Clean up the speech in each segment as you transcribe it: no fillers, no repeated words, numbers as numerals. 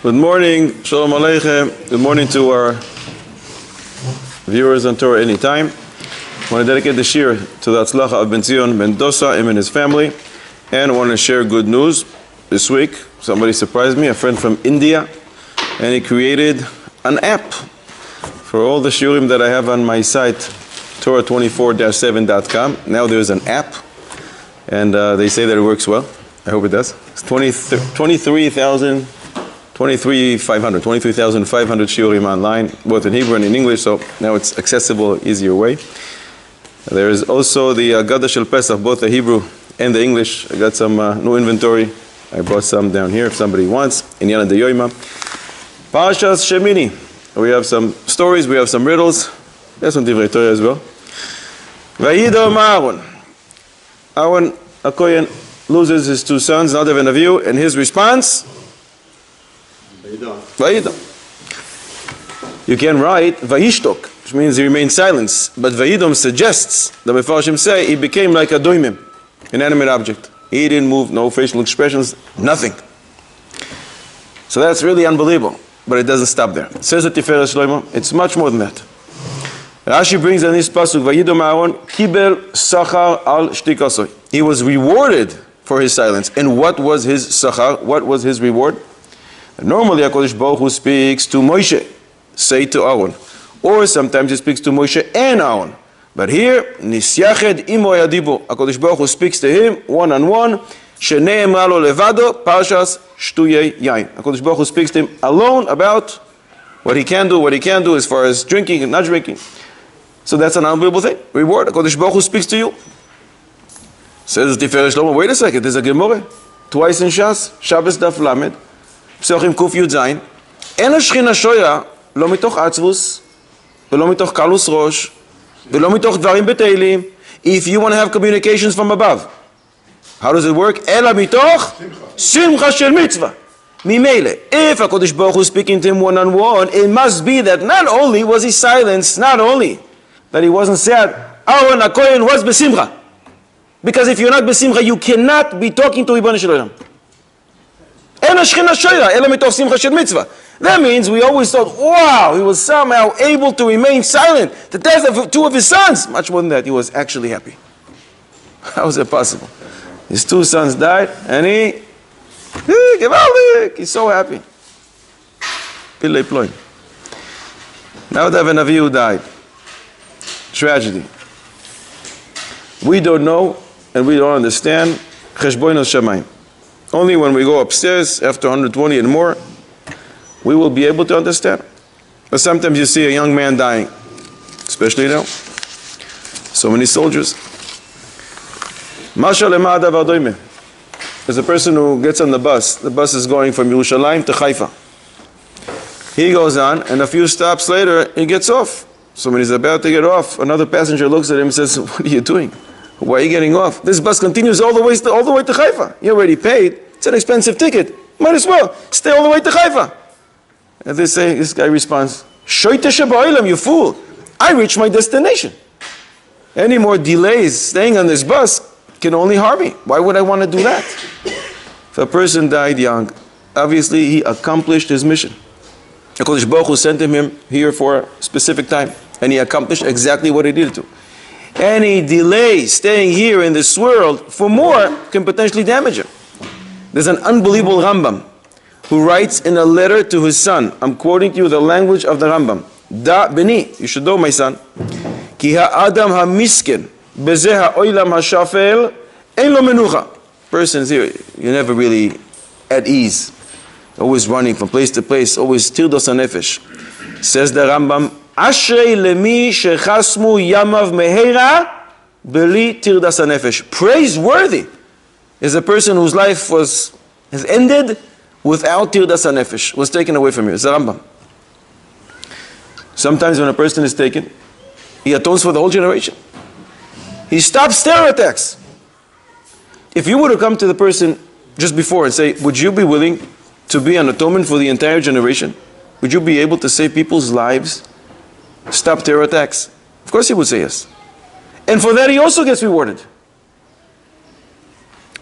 Good morning, Shalom Aleichem. Good morning to our viewers on Torah Anytime. I want to dedicate the shir to the Atzlacha of Ben Zion Ben Dosa, him and his family. And I want to share good news. This week, somebody surprised me, a friend from India, and he created an app for all the shiurim that I have on my site, Torah24-7.com. Now there's an app, and they say that it works well. I hope it does. It's 23,500 shiurim online, both in Hebrew and in English, so now it's accessible, easier way. There is also the Agada Shel Pesach, both the Hebrew and the English. I got some new inventory. I brought some down here if somebody wants. In Yana de Yoima. Parashas Shmini. We have some stories, we have some riddles. There's some Divrei Torah as well. Vayidom Aharon. Aharon, a Kohen, loses his two sons, Nadav and Avihu, and his response? Vayidom. You can write Vayishtok, which means he remained silent. But Vayidom suggests, the Mefarshim say, he became like a doimim, inanimate object. He didn't move, no facial expressions, nothing. So that's really unbelievable. But it doesn't stop there. It says at Tiferet Shlomo, it's much more than that. Rashi brings in this pasuk, Vayidom Aharon kibel sachar al shtikasoi. He was rewarded for his silence. And what was his sachar? What was his reward? And normally HaKadosh Baruch Hu speaks to Moshe, say to Aharon. Or sometimes he speaks to Moshe and Aharon. But here, Nisyached imo yadibo. HaKadosh Baruch Hu speaks to him one-on-one. Shene'emra lo levado, parshas shtuyei yain. HaKadosh Baruch Hu speaks to him alone about what he can do as far as drinking and not drinking. So that's an unbelievable thing. Reward. HaKadosh Baruch Hu speaks to you. Says Tiferet Shlomo, wait a second, there's a Gemara. Twice in Shas, Shabbos Daf Lamed, Psachim Kuf Yud Zayin. En השכינה שויה, לא מתוך עצבוס, ולא מתוך קלוס ראש, ולא מתוך דברים בתהילים. If you want to have communications from above, how does it work? אלא מתוך שמחה של מצווה. ממילא, if HaKadosh Baruch Hu is speaking to him one-on-one, it must be that not only was he silenced, not only that he wasn't sad, Aharon HaKohen was besimcha. Because if you're not besimcha, you cannot be talking to Ribbon Shel Olam. En השכינה שויה, אלא מתוך שמחה של מצווה. That means we always thought, wow, he was somehow able to remain silent. The death of two of his sons. Much more than that, he was actually happy. How is that possible? His two sons died, and he's so happy. Pillei ploy. Nadav and Avihu died. Tragedy. We don't know, and we don't understand Cheshbonos Shamayim. Only when we go upstairs after 120 and more, we will be able to understand. But sometimes you see a young man dying, especially now. So many soldiers. There's a person who gets on the bus. The bus is going from Yerushalayim to Haifa. He goes on, and a few stops later, he gets off. So when he's about to get off, another passenger looks at him and says, what are you doing? Why are you getting off? This bus continues all the way to Haifa. You already paid. It's an expensive ticket. Might as well stay all the way to Haifa. And this guy responds, Shoyte sheba'ilam, you fool. I reached my destination. Any more delays staying on this bus can only harm me. Why would I want to do that? If a person died young, obviously he accomplished his mission. HaKadosh Baruch Hu sent him here for a specific time, and he accomplished exactly what he needed to. Any delay staying here in this world for more can potentially damage him. There's an unbelievable Rambam who writes in a letter to his son. I'm quoting to you the language of the Rambam. Da beni, you should know my son. Ki ha'adam ha'miskin beze ha'olam ha'shafel ein lo menucha. Person's here, you're never really at ease. Always running from place to place, always tirdos hanefesh. Says the Rambam, Ashrei lemi shechasmu yamav mehera beli tirdas hanefesh. Praiseworthy is a person whose life has ended without tirdas hanefesh, was taken away from you. It's the Rambam. Sometimes when a person is taken, he atones for the whole generation. He stops terror attacks. If you were to come to the person just before and say, would you be willing to be an atonement for the entire generation? Would you be able to save people's lives? Stop terror attacks? Of course he would say yes. And for that he also gets rewarded.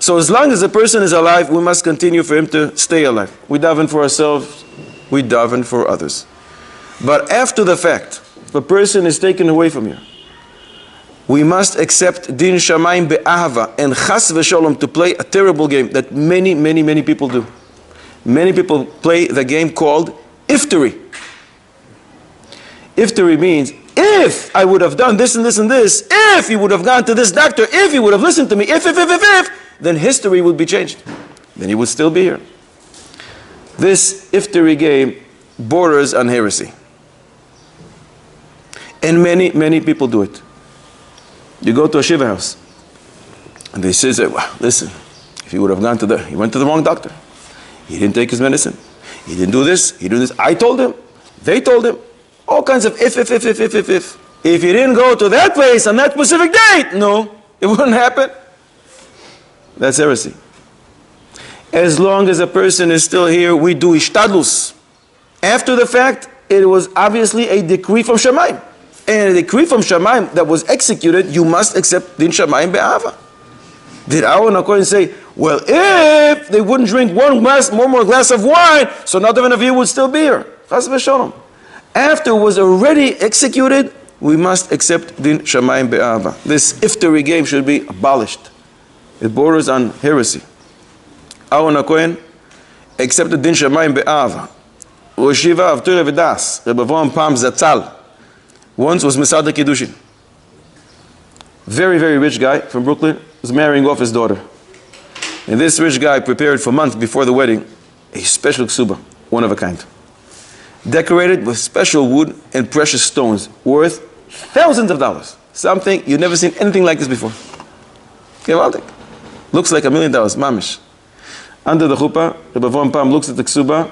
So as long as a person is alive, we must continue for him to stay alive. We daven for ourselves, we daven for others. But after the fact, if a person is taken away from you, we must accept din shamayim be'ahava and chas v'sholom to play a terrible game that many people do. Many people play the game called iftarī. Iftarī means, if I would have done this and this and this, if he would have gone to this doctor, if he would have listened to me, if, then history would be changed. Then he would still be here. This iftarī game borders on heresy. And many people do it. You go to a shiva house, and they say, well, listen, if he would have gone to he went to the wrong doctor. He didn't take his medicine. He didn't do this, he did this. I told him, they told him. All kinds of if. If you didn't go to that place on that specific date, no, it wouldn't happen. That's heresy. As long as a person is still here, we do ishtadlus. After the fact, it was obviously a decree from Shamayim. And a decree from Shamayim that was executed, you must accept din Shamayim be'ava. Did Aharon HaKohen say, well, if they wouldn't drink one more glass of wine, so not even of you would still be here? Chas v'sholom. After it was already executed, we must accept din Shamayim be'ava. This iftarī game should be abolished. It borders on heresy. Aharon HaKohen accepted din Shamayim be'ava. Yeshiva of Torah v'das, Rebbe Avraham Pam Zatzal, once was Mesada Kiddushin. Very rich guy from Brooklyn was marrying off his daughter. And this rich guy prepared for months before the wedding a special ksuba, one of a kind, decorated with special wood and precious stones worth thousands of dollars. Something you've never seen anything like this before. Gewaldig. Looks like $1 million, mamish. Under the chuppah, Rebbe Avraham Pam looks at the ksuba,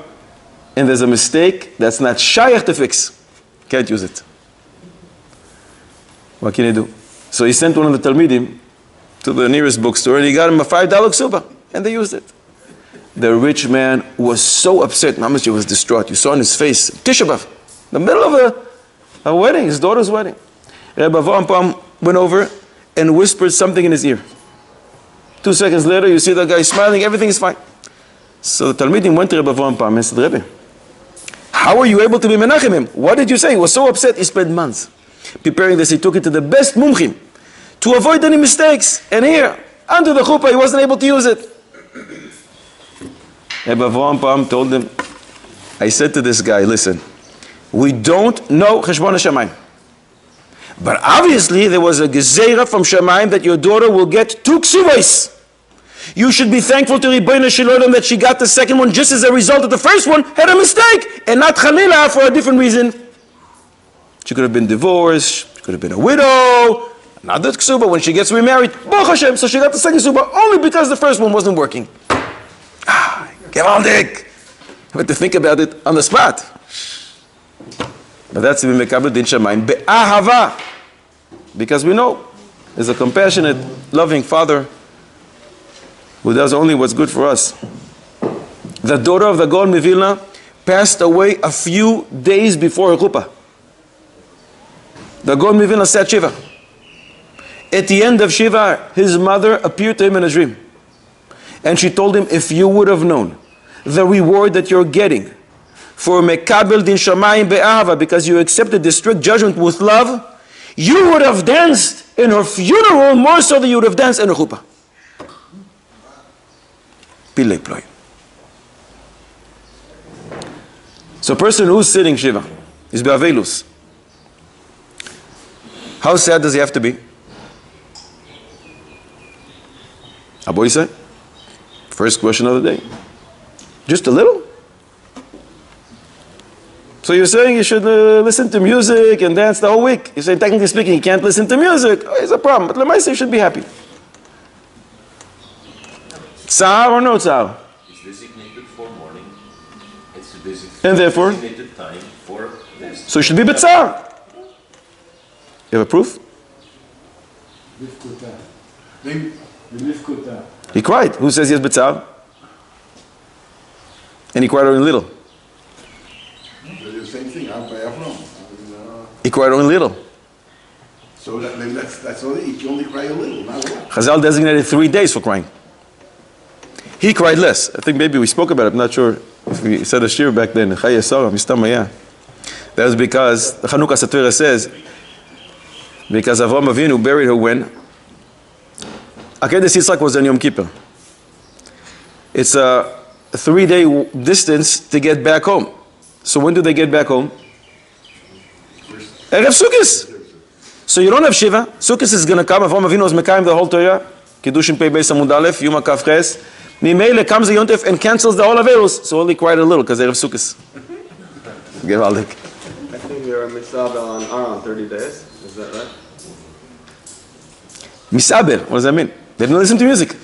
and there's a mistake that's not shayach to fix. Can't use it. What can you do? So he sent one of the Talmidim to the nearest bookstore, and he got him a $5 ksuba, and they used it. The rich man was so upset. Mamash was distraught. You saw on his face, Tisha B'Av, the middle of a wedding, his daughter's wedding. Rebbe Avraham Pam went over and whispered something in his ear. 2 seconds later, you see the guy smiling, everything is fine. So the Talmidim went to Rebbe Avraham Pam and said, Rebbe, how were you able to be menachem him? What did you say? He was so upset, he spent months preparing this. He took it to the best mumchim to avoid any mistakes. And here, under the chuppah, he wasn't able to use it. Rebbe Avraham Pam told him, I said to this guy, listen, we don't know Cheshbon HaShamayim. But obviously there was a gezeira from Shamayim that your daughter will get 2 ksubos. You should be thankful to Ribbono Shel Olam that she got the second one just as a result of the first one had a mistake, and not Chalila for a different reason. She could have been divorced, she could have been a widow, another ksuba when she gets remarried, Baruch Hashem, so she got the second ksuba only because the first one wasn't working. Gewaldig! I had to think about it on the spot. But that's the Mekabel Din Shamayim Be'ahava. Because we know there's a compassionate, loving father who does only what's good for us. The daughter of the Gaon Mivilna passed away a few days before her chuppah. The Gaon Mivilna sat Shiva. At the end of Shiva, his mother appeared to him in a dream. And she told him, if you would have known the reward that you're getting for Mekabel Din Shamayim Be'ahava, because you accepted the strict judgment with love, you would have danced in her funeral more so than you would have danced in her chuppah. Pilei ploy. So a person who's sitting Shiva is Be'avelus. How sad does he have to be? Aboy say? First question of the day. Just a little? So you're saying you should listen to music and dance the whole week. You're saying, technically speaking, you can't listen to music. Oh, it's a problem. But Lemaisa, you should be happy. Tsar or no tsar? It's designated for morning. It's and therefore? Designated time for this. So you should be b'tzar. You have a proof? He cried. Who says he has b'tzar? And he cried only little. The same thing. He cried only little. So maybe that's all. You only cry a little, not a lot. Chazal designated 3 days for crying. He cried less. I think maybe we spoke about it. I'm not sure if we said a shir back then. That was because the Chanukah Satira says, because Avraham Avinu buried her when Akedes Yitzchak was on Yom Kippur. It's a 3-day distance to get back home. So when do they get back home? Erev Sukkot. So you don't have Shiva. Sukkot is going to come. Avraham Avinu was Mekayim the whole Torah. Kiddushin Pei Beis Amud Aleph, Yuma Kaf Ches. Mimele comes the Yontef and cancels the whole Averus. So only cried a little because Erev Sukkot. Gevaldik. I think we are Mitzabel on Aharon 30 days. Is that right? Misabel, what does that mean? They don't listen to music.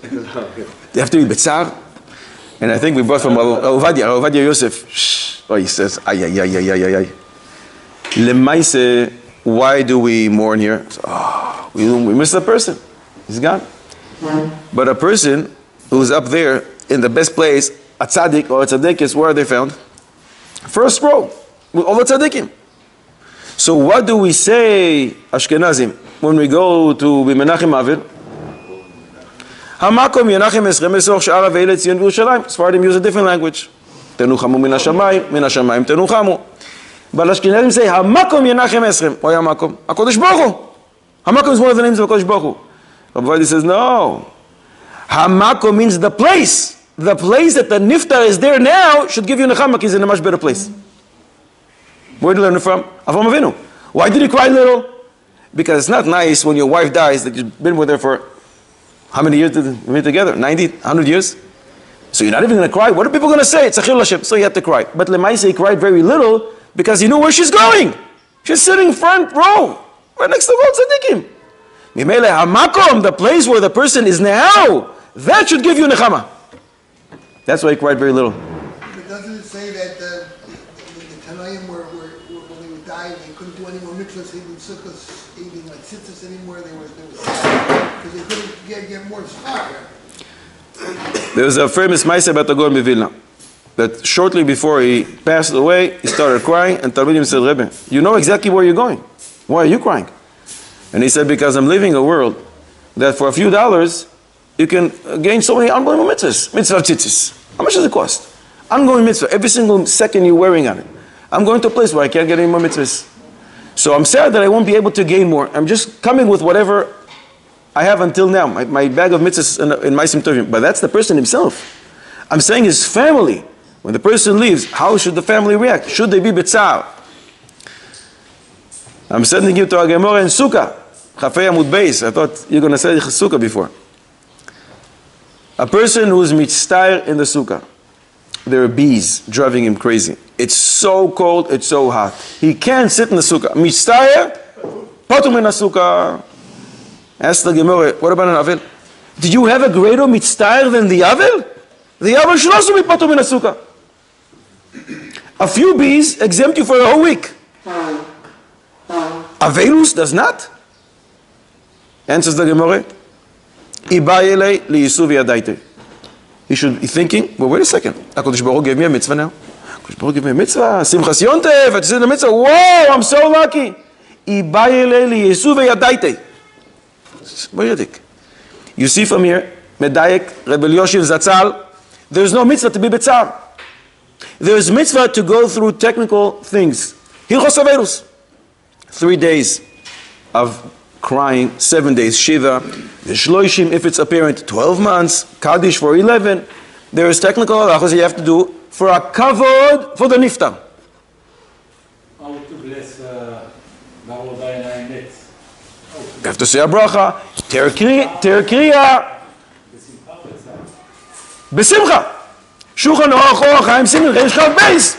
They have to be Betzar. And I think we brought from Ovadia Yosef. Oh, he says, ay. Lemaise, why do we mourn here? So, we miss the person. He's gone. But a person who's up there in the best place, a tzaddik or a tzaddikis, where are they found? First row, with all the tzaddikim. So what do we say, Ashkenazim, when we go to B'menachem Avil? Hamakom Yenachem Esrem Esoch Sha'ara Ve'ele Tzion V'Yerushalayim. Sfardim use a different language. Tenuchamu min hashamayim tenuchamu. But Ashkenazim say, Hamakom Yenachem Esrem. Why Hamakom? HaKodesh Baruch Hu. Hamakom is one of the names of HaKodesh Baruch Hu. Rabbi Vadi says, no. Hamakom means the place. The place that the niftar is there now should give you nechama, he's in a much better place. Where did you learn it from? Avraham Avinu. Why did you cry little? Because it's not nice when your wife dies that you've been with her for how many years did we be together? 90, 100 years? So you're not even going to cry. What are people going to say? It's a chil Hashem. So you have to cry. But Lemaise, he cried very little because he knew where she's going. She's sitting front row, right next to all tzaddikim. Mimele hamakom, the place where the person is now, that should give you nechama. That's why he cried very little. But doesn't it say that the Tanaim were when they would die, they couldn't do any more mitzvahs, even sukkahs, even like tzitzis anymore, they were because they couldn't get more tzvah. There was a famous Maaseh about the Gaon Vilna, that shortly before he passed away, he started crying, and Talmidim said, Rebbe, you know exactly where you're going. Why are you crying? And he said, because I'm living a world that for a few dollars, you can gain so many unbelievable mitzvahs. Mitzvah tzitzis. How much does it cost? Ongoing mitzvah. Every single second you're wearing on it. I'm going to a place where I can't get any more mitzvahs. So I'm sad that I won't be able to gain more. I'm just coming with whatever I have until now. My bag of mitzvahs in my Tovim. But that's the person himself. I'm saying his family. When the person leaves, how should the family react? Should they be betzar? I'm sending you to a Gemara in Sukkah. Chafei Amud Beis. I thought you're going to say Sukkah before. A person who is mitztayr in the sukkah, there are bees driving him crazy. It's so cold, it's so hot. He can't sit in the sukkah. Mitztayr, patum in the sukkah. Ask the Gemara, what about an Avel? Did you have a greater mitztayr than the Avel? The Avel should also be patum in the sukkah. A few bees exempt you for a whole week. Avelus does not. Answers the Gemara. He should be thinking, well, wait a second. HaKadosh Baruch Hu gave me a mitzvah now. HaKadosh Baruch Hu gave me a mitzvah. Simchas Yontef. I just did a mitzvah. Whoa, I'm so lucky. You see from here, Medayek, Rebbe Yoshev Zatzal, there's no mitzvah to be betzar. There's mitzvah to go through technical things. Hilchos Averus. 3 days of crying, 7 days Shiva, Shloishim if it's apparent, 12 months, Kaddish for 11. There is technical halachos you have to do for a kavod for the niftar. How to bless Barodai Net? You have to say a bracha, terkriya, besimcha. Shulchan Aruch Orach Chaim Simon Reish Chav Beis.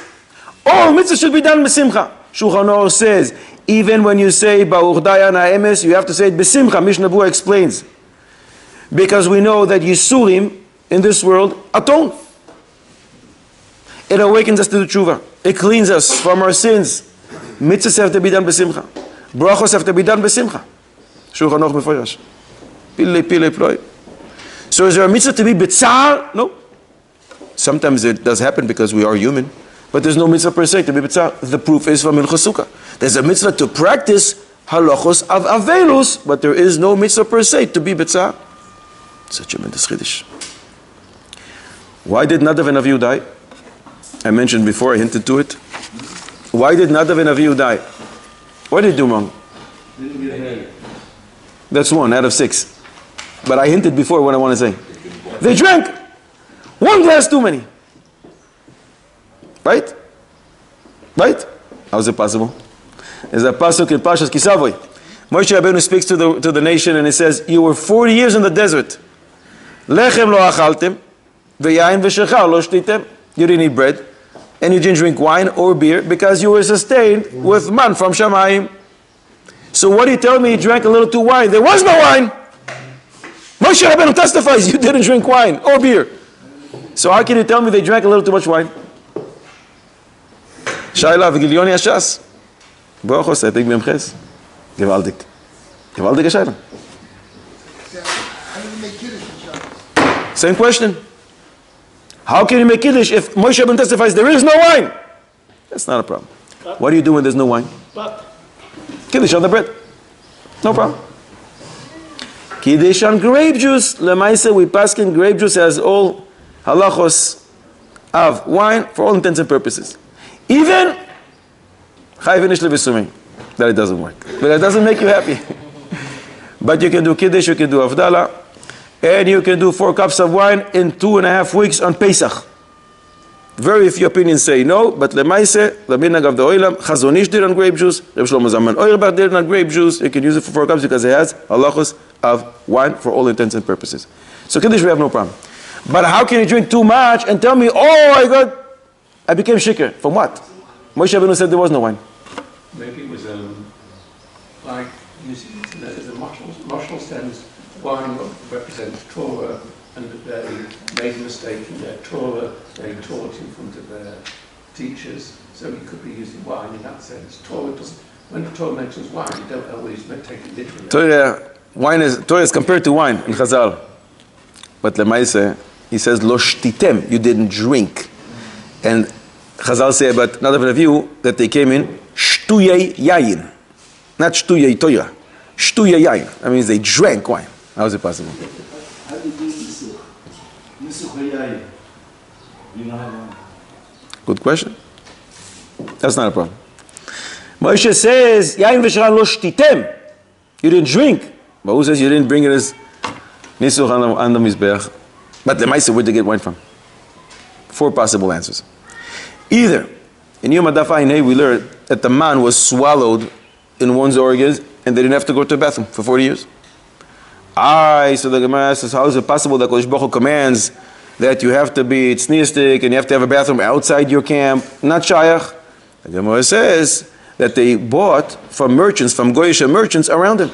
All mitzvahs should be done besimcha. Shulchan Aruch says, even when you say Baruch Dayan HaEmes, you have to say it besimcha. Mishnah Berurah explains. Because we know that Yisurim in this world atone. It awakens us to the tshuva. It cleans us from our sins. Mitzvahs have to be done besimcha. Brachos have to be done besimcha. Shulchan Aruch Meforash. Pile ploi. So is there a mitzvah to be betzar? No. Sometimes it does happen because we are human. But there's no mitzvah per se to be betzar. The proof is from Hilchos Sukkah. There's a mitzvah to practice halachos of avelus, but there is no mitzvah per se to be betzar. Such a tremendous chiddush. Why did Nadav and Avihu die? I mentioned before, I hinted to it. Why did Nadav and Avihu die? What did they do wrong? Didn't get married. That's 1 out of 6. But I hinted before what I want to say. They drank 1 glass too many. Right? Right? How is it possible? There's a pasuk in Pashas Kisavoy. Moshe Rabbeinu speaks to the nation and he says, you were 40 years in the desert. Lechem lo achaltem, ve'yain ve'shechar lo shtitem. You didn't eat bread, and you didn't drink wine or beer because you were sustained with man from Shamayim. So what do you tell me? You drank a little too wine. There was no wine. Moshe Rabbeinu testifies you didn't drink wine or beer. So how can you tell me they drank a little too much wine? Shaila v'gilion yashas. Baruch I think memches. Gewaldig. Gewaldige Shaila. How do you make Kiddush in Shabbos? Same question. How can you make Kiddush if Moshe Rabbeinu testifies there is no wine? That's not a problem. What do you do when there's no wine? Kiddush on the bread. No problem. Kiddush on grape juice. Lemaisa, we paskin grape juice as all halachos of wine for all intents and purposes. Even that it doesn't work. But it doesn't make you happy. But you can do Kiddush, you can do Avdallah, and you can do 4 cups of wine in 2.5 weeks on Pesach. Very few opinions say no, but Lemaise, the minhag of the Oilam, Chazon Ish did on grape juice, Reb Shlomo Zalman Auerbach did on grape juice. You can use it for 4 cups because it has halachos of wine for all intents and purposes. So Kiddush we have no problem. But how can you drink too much and tell me, oh, I became shikr? From what? Moshe Rabbeinu said there was no wine. Maybe it was like using the marshal stands wine represents Torah, and they made a mistake in their Torah. They taught in front of their teachers, so you could be using wine in that sense. Torah doesn't. When the Torah mentions wine, you don't always take it literally. Torah is compared to wine in Chazal, but Lemaise, he says lo shtitem, you didn't drink, and Chazal say about Nadav and Avihu that they came in shtuyei yayin, not shtuyei Torah, shtuyei yayin. That means they drank wine. How is it possible? How do you do Nisuch? Nisuch hayayin. You know how. Good question. That's not a problem. Moshe says yayin v'shara lo shtitem. You didn't drink. But who says you didn't bring it as nisuch on the mizbeach? But the Maisa, where'd they get wine from? 4 possible answers. Either in Yom Adaf Ayin Hey we learned that the man was swallowed in one's organs and they didn't have to go to the bathroom for 40 years. So the Gemara says, how is it possible that Kodesh Baruch Hu commands that you have to be tzniistic and you have to have a bathroom outside your camp? Not shayach. The Gemara says that they bought from merchants, from Goyish merchants around him.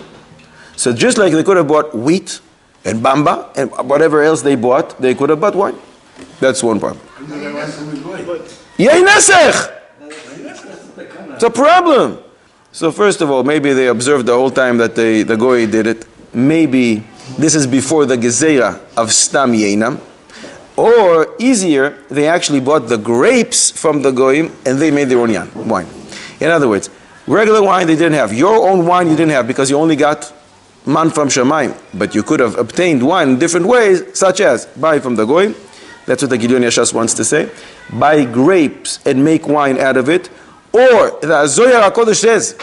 So just like they could have bought wheat and bamba and whatever else they bought, they could have bought wine. That's one problem. Yain nesech! It's a problem. So first of all, maybe they observed the whole time that the goy did it. Maybe this is before the gezeira of stam yainam. Or easier, they actually bought the grapes from the goyim and they made their own wine. In other words, regular wine they didn't have. Your own wine you didn't have because you only got man from Shamayim. But you could have obtained wine in different ways, such as buy from the goyim. That's what the Gideon Yashas wants to say. Buy grapes and make wine out of it. Or the Zohar HaKodesh says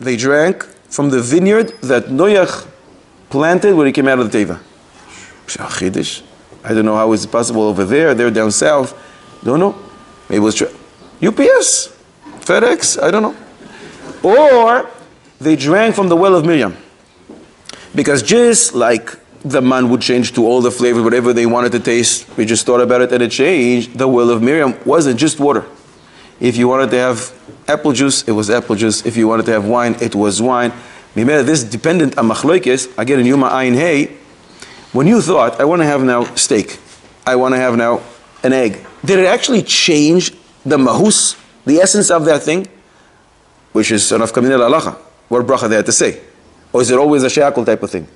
they drank from the vineyard that Noach planted when he came out of the Teva. I don't know how it's possible over there. They're down south. Don't know. Maybe it was UPS, FedEx. I don't know. Or they drank from the well of Miriam, because just like the man would change to all the flavors, whatever they wanted to taste. We just thought about it and it changed. The well of Miriam wasn't just water. If you wanted to have apple juice, it was apple juice. If you wanted to have wine, it was wine. This dependent on machloikes, again in Yuma Ayin Hey, when you thought, I want to have now steak, I want to have now an egg, did it actually change the mahus, the essence of that thing? Which is son of Kaminel Alacha. What bracha they had to say? Or is it always a she'akol type of thing?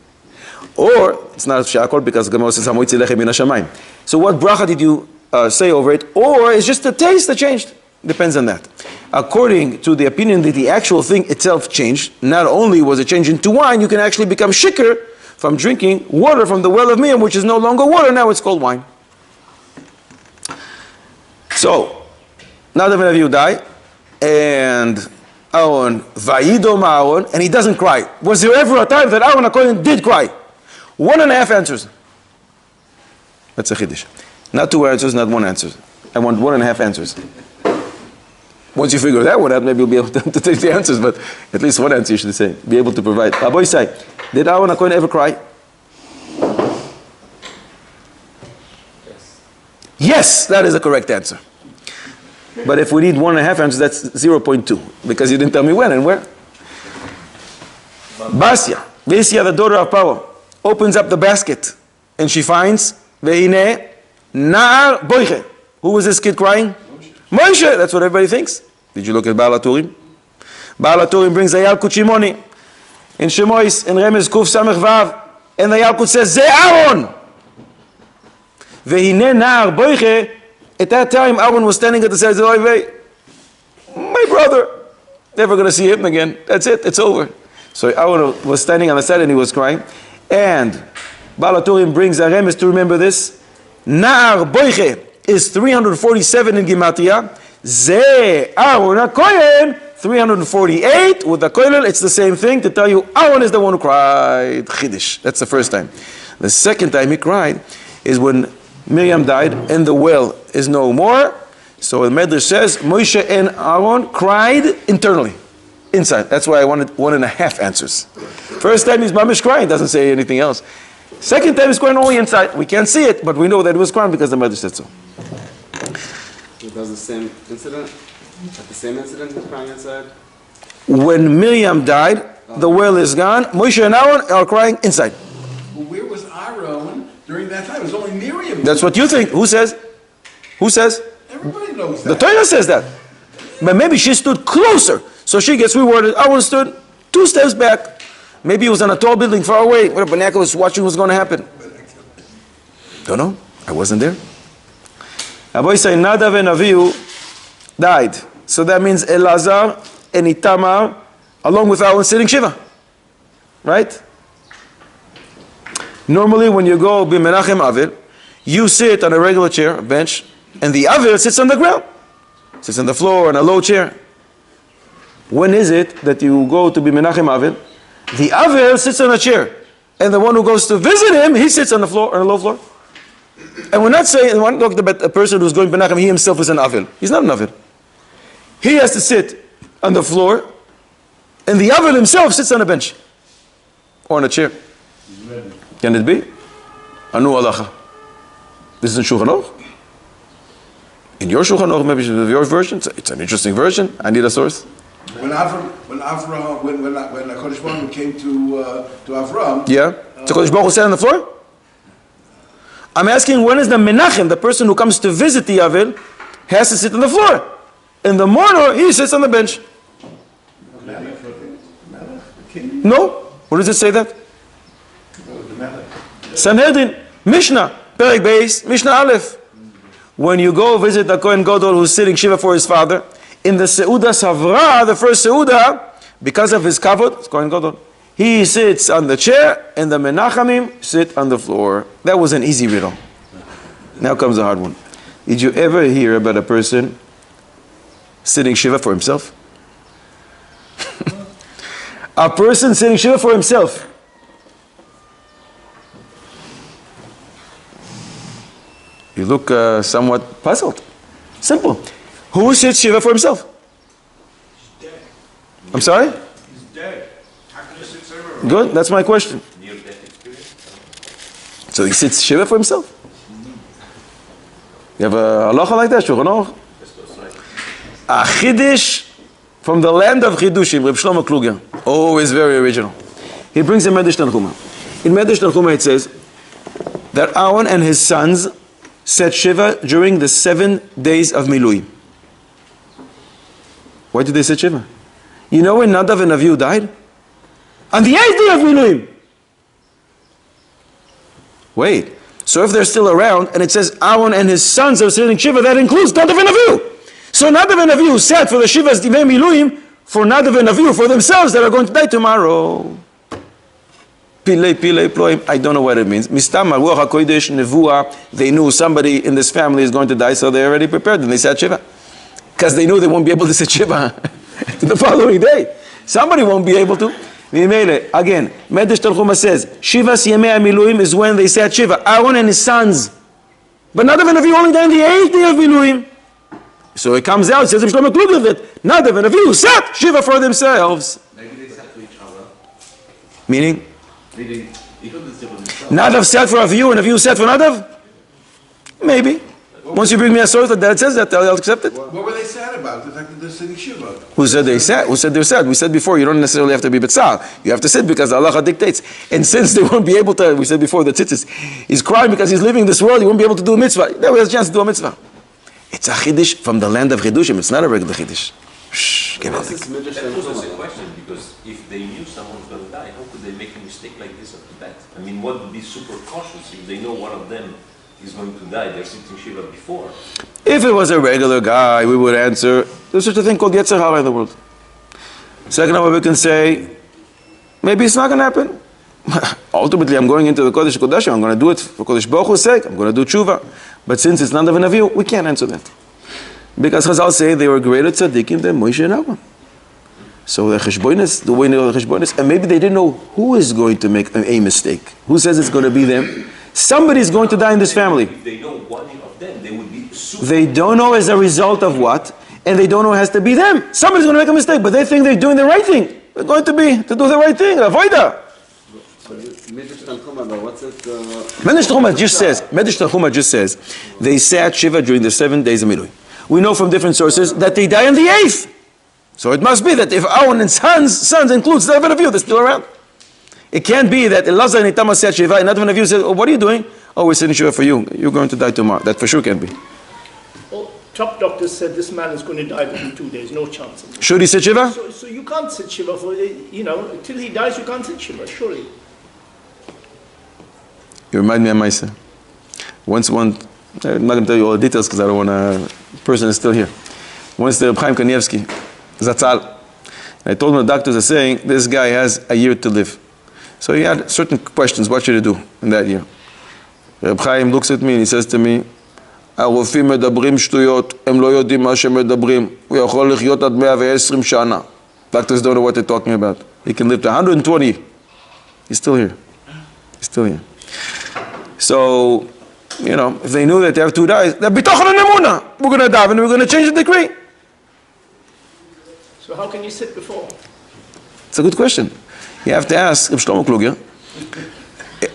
Or it's not she'akol because Gemara says hamoitzi lechem min hashamayim. So what bracha did you say over it? Or it's just the taste that changed? Depends on that. According to the opinion that the actual thing itself changed, not only was it changed into wine, you can actually become shikr from drinking water from the well of Miriam, which is no longer water, now it's called wine. So, Nadav and Avihu die, and Aharon, Vayidom Aharon, and he doesn't cry. Was there ever a time that Aharon HaKohen did cry? 1.5 answers. That's a chiddush. Not 2 answers, not 1 answer. I want 1.5 answers. Once you figure that one out, maybe you'll be able to take the answers, but at least 1 answer you should say. Be able to provide. Aboy say, did Aharon HaKohen ever cry? Yes, that is a correct answer. But if we need 1.5 answers, that's 0.2, because you didn't tell me when and where. Basya, the daughter of Paro, opens up the basket, and she finds Vehine Naar Boiche. Who was this kid crying? Moshe. That's what everybody thinks. Did you look at Baal HaTurim? Baal HaTurim brings the Yalkut Shimoni in Shemois, in Remez Kuf Samech Vav, and the Yalkut says, Ze Aharon. Vehine Naar Boiche. At that time, Aharon was standing at the side of the highway. My brother. Never going to see him again. That's it. It's over. So Aharon was standing on the side and he was crying. And Baal HaTurim brings a Remez to remember this. Naar Boiche is 347 in Gematria. Ze Aharon HaKohen, 348 with the koilel. It's the same thing to tell you Aharon is the one who cried. Chiddush. That's the first time. The second time he cried is when Miriam died and the well is no more. So the Medrash says Moshe and Aharon cried internally, inside. That's why I wanted 1.5 answers. First time he's mamish crying, doesn't say anything else. Second time he's crying only inside. We can't see it, but we know that he was crying because the Medrash said so. It does the same incident? At the same incident, he's crying inside? When Miriam died, the well is gone. Moshe and Aharon are crying inside. Well, where was Aharon during that time? It was only Miriam. That's what you think. Who says? Who says? Everybody knows that. The Torah says that. But maybe she stood closer, so she gets rewarded. Aharon stood 2 steps back. Maybe he was on a tall building far away, where Banakel was watching what's going to happen. Don't know. I wasn't there. Aboy say Nadav and Avihu died. So that means Elazar and Itamar, along with Aharon, sitting Shiva. Right? Normally when you go B'menachem Avil, you sit on a regular chair, a bench, and the Avil sits on the ground. Sits on the floor on a low chair. When is it that you go to B'menachem Avil? The Avil sits on a chair, and the one who goes to visit him, he sits on the floor, on a low floor. And we're not saying, we're not talking about a person who's going Benachem, he himself is an Avil. He's not an Avil. He has to sit on the floor, and the Avil himself sits on a bench, or on a chair. Can it be? Anu Alacha. This is in Shulchan Aruch? In your Shulchan Aruch, maybe your version? It's an interesting version. I need a source. When Kodesh Baruch Hu came to Avram, Yeah? So Kodesh Baruch Hu sat on the floor? I'm asking, when is the Menachem, the person who comes to visit the Avil, has to sit on the floor? In the mourner, he sits on the bench. No? Where does it say that? Sanhedrin, Mishnah, Perek Beis, Mishnah Aleph. When you go visit the Kohen Gadol who's sitting Shiva for his father, in the Seuda Savra, the first Seuda, because of his kavod, it's Kohen Gadol, he sits on the chair, and the Menachamim sit on the floor. That was an easy riddle. Now comes a hard one. Did you ever hear about a person sitting Shiva for himself? A person sitting Shiva for himself. You look somewhat puzzled. Simple. Who sits Shiva for himself? he's dead. I'm sorry? He's dead. How can you sit Shiva? Good, that's my question. Near-death experience. So he sits Shiva for himself? You have a halacha like that, Shulchan Aruch? A chiddush from the land of chidushim, Reb Shlomo Kluger. Always very original. He brings a Medrash Tanchuma. In Medrash Tanchuma it says that Aharon and his sons said Shiva during the 7 days of Milui. Why did they say Shiva? You know when Nadav and Avihu died? On the 8th day of Milui. Wait. So if they're still around, and it says Aharon and his sons are sitting Shiva, that includes Nadav and Avihu. So Nadav and Avihu sat for the Shivas Divei Miluim for Nadav and Avihu, for themselves that are going to die tomorrow. Pilei ploim. I don't know what it means. Mistam Ruach HaKodesh Nevuah. They knew somebody in this family is going to die, so they already prepared and they said Shiva. Because they knew they won't be able to say Shiva the following day. Somebody won't be able to. Again, Medrash Tanchuma says, Shivas Yemei HaMiluim is when they said Shiva. Aharon and his sons. But Nadav and Avihu only died on the 8th day of Miluim. So it comes out, it says in Shlomo Kluger that Nadav and Avihu sat Shiva for themselves. Maybe they sat for each other. Meaning? Meaning, he couldn't sit with himself. Nadav sat for Avihu and Avihu sat for Nadav? Maybe. Once you bring me a source that says that, I'll accept it. What were they sad about? The fact that they're sitting Shiva? Who said they sat? Who said they're sad? We said before, you don't necessarily have to be Betzal. You have to sit because the halacha dictates. And since they won't be able to, we said before, the tzitzis, he's crying because he's leaving this world, he won't be able to do a mitzvah. Now he has a chance to do a mitzvah. It's a chiddush from the land of chidushim. It's not a regular chiddush. Shh, give What's it. this Midrash That poses a Tanchuma? question, because if they knew someone's going to die, how could they make a mistake like this at the bat? I mean, what would be super cautious if they know one of them is going to die? They're sitting Shiva before. If it was a regular guy, we would answer, there's such a thing called Yetzer Hara in the world. Second of all, we can say, maybe it's not going to happen. Ultimately, I'm going into the Kodesh Kodashim. I'm going to do it for Kodesh Baruch Hu's sake. I'm going to do tshuva. But since it's Nadav and Avihu, we can't answer that. Because Chazal say they were greater tzaddikim than Moshe and Aaron. So the cheshbonis, the way they know the cheshbonis, and maybe they didn't know who is going to make a mistake. Who says it's going to be them? Somebody's going to die in this family. If they know one of them, they would be super. They don't know as a result of what, and they don't know it has to be them. Somebody's going to make a mistake, but they think they're doing the right thing. They're going to do the right thing. Avoida. So Midrash Tanchuma, though, what's it? Medrash Tanchuma just says, they sat Shiva during the 7 days of Miluim. We know from different sources that they die on the 8th. So it must be that if Aharon and sons includes the 7 of you, they're still around. It can't be that Elazar and Itamar sat Shiva and Nadav and Avihu said, oh, what are you doing? Oh, we're sitting Shiva for you. You're going to die tomorrow. That for sure can't be. Well, top doctors said this man is going to die within 2 days, no chance. Should he sit Shiva? So you can't sit Shiva for, until he dies you can't sit Shiva, surely. You remind me of Maisa. I'm not going to tell you all the details because I don't want to, the person is still here. Once the Reb Chaim Kanievsky, Zatzal, I told him the doctors are saying this guy has a year to live. So he had certain questions, what should he do in that year? Reb Chaim looks at me and he says to me, הרופאים מדברים שטויות, הם לא יודעים מה שהם מדברים. הוא יכול לחיות עד 120 שנה. Doctors don't know what they're talking about. He can live to 120. He's still here. He's still here. So, if they knew that they have 2 days, they're bitochen and emuna. We're going to dive and we're going to change the decree. So how can you sit before? It's a good question. You have to ask Reb Shlomo Kluger.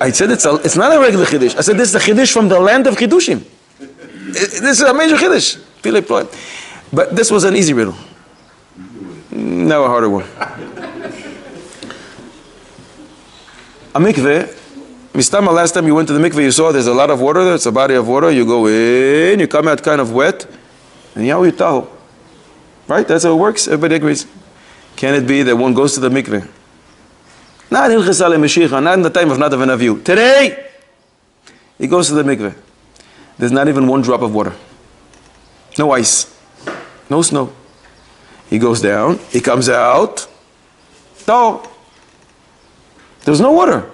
I said it's not a regular chiddush. I said this is a chiddush from the land of chiddushim. This is a major chiddush. But this was an easy riddle. Now a harder one. A mikveh. Mistama, last time you went to the mikveh, you saw there's a lot of water there. It's a body of water. You go in, you come out kind of wet, and yahu yitahu. Right? That's how it works. Everybody agrees. Can it be that one goes to the mikveh? Not in Chesal Mashiach, not in the time of Nadav and Avihu. Today, he goes to the mikveh. There's not even one drop of water. No ice. No snow. He goes down. He comes out. No. There's no water.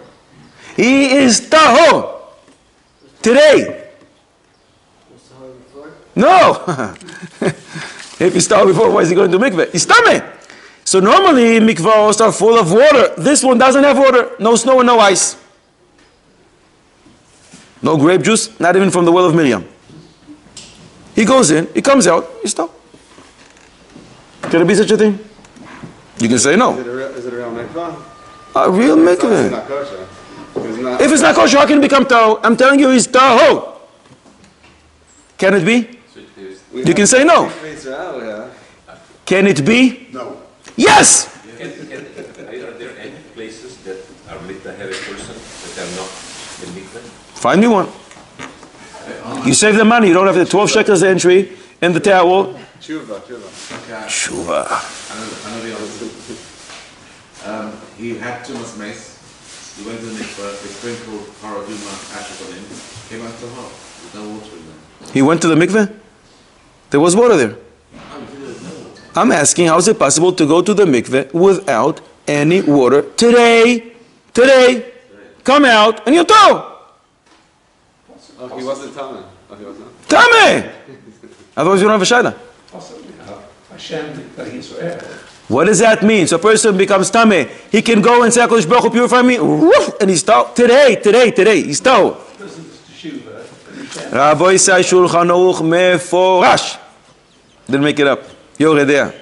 He is tahor. Today. No. If he's tahor before, why is he going to mikveh? He's tameh. So normally mikvahs are full of water. This one doesn't have water. No snow and no ice. No grape juice, not even from the well of Miriam. He goes in, he comes out, he's tahor. Can it be such a thing? You can say no. Is it a real mikvah? A real It's mikveh. not kosher. If it's not kosher, how can it become tahor? I'm telling you, he's tahor. Can it be? You can say no. Can it be? No. Yes! Are there any places that are mitaheret person that are not in mikveh? Find me one. You save the money, you don't have the 12 shekels entry and the towel. Tshuva. Shuva. I know the answer. He had too much mace. He went to the mikvah, they sprinkled paraduma ashes on him, came out to hot. There's no water in there. He went to the mikveh? There was water there. I'm asking, how is it possible to go to the mikveh without any water today? Today. come out, and you're tall. Oh, he wasn't Tame. Oh, he wasn't. Tame! Otherwise, you don't have a shayla. Possibly Hashem Mikva Yisrael. What does that mean? So a person becomes Tame. He can go and say, HaKadosh Baruch Hu, purify me. Woof, and he's tall. Today, he's tall. Rabbi Isai Shulchan Aruch Meforash. Didn't make it up. Yoredea.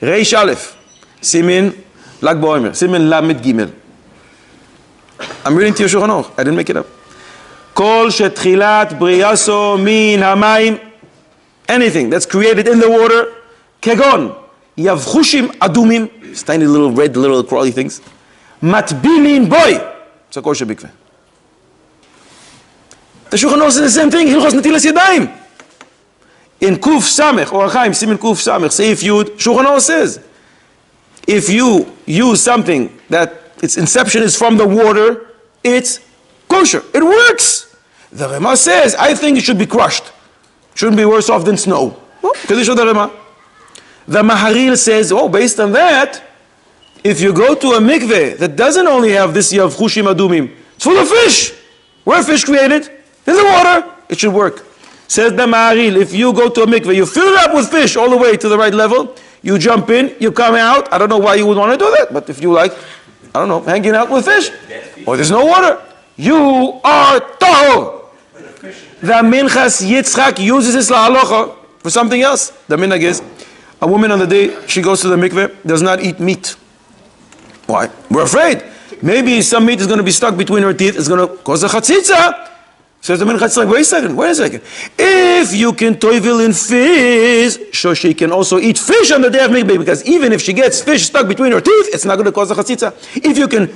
Reish Aleph. Simin Lag Boimer. Simin Lamed Gimel. I'm reading to your Shulchan Aruch. I didn't make it up. Kol shetchilat briyaso min hamayim. Anything that's created in the water. Kegon. Yavchushim adumim. These tiny little red, little crawly things. Matbilin boy. It's a kosher mikveh. The Shulchan Aruch says the same thing. Hilchos netilas yadayim. In Kuf Samech, or Chaim, Simin Kuf Samech, Seif Yud, Shulchan Aruch says, if you use something that its inception is from the water, it's kosher. It works. The Rema says, I think it should be crushed. Shouldn't be worse off than snow. Well, Kaddish the Rema. The Maharil says, based on that, if you go to a mikveh that doesn't only have this Yavchushim Adumim, it's full of fish. Where are fish created? In the water. It should work. Says the Maharil, if you go to a mikveh, you fill it up with fish all the way to the right level, you jump in, you come out. I don't know why you would want to do that, but if you like, I don't know, hanging out with fish, or there's no water, you are tahor. The Minchas Yitzchak uses this la'alocha for something else. The minhag is, a woman on the day she goes to the mikveh does not eat meat. Why? We're afraid. Maybe some meat is going to be stuck between her teeth. It's going to cause a chatzitza. Says the minhag, like, wait a second. If you can toivel in fish, so she can also eat fish on the day of mikveh, because even if she gets fish stuck between her teeth, it's not going to cause a chatzitza. If you can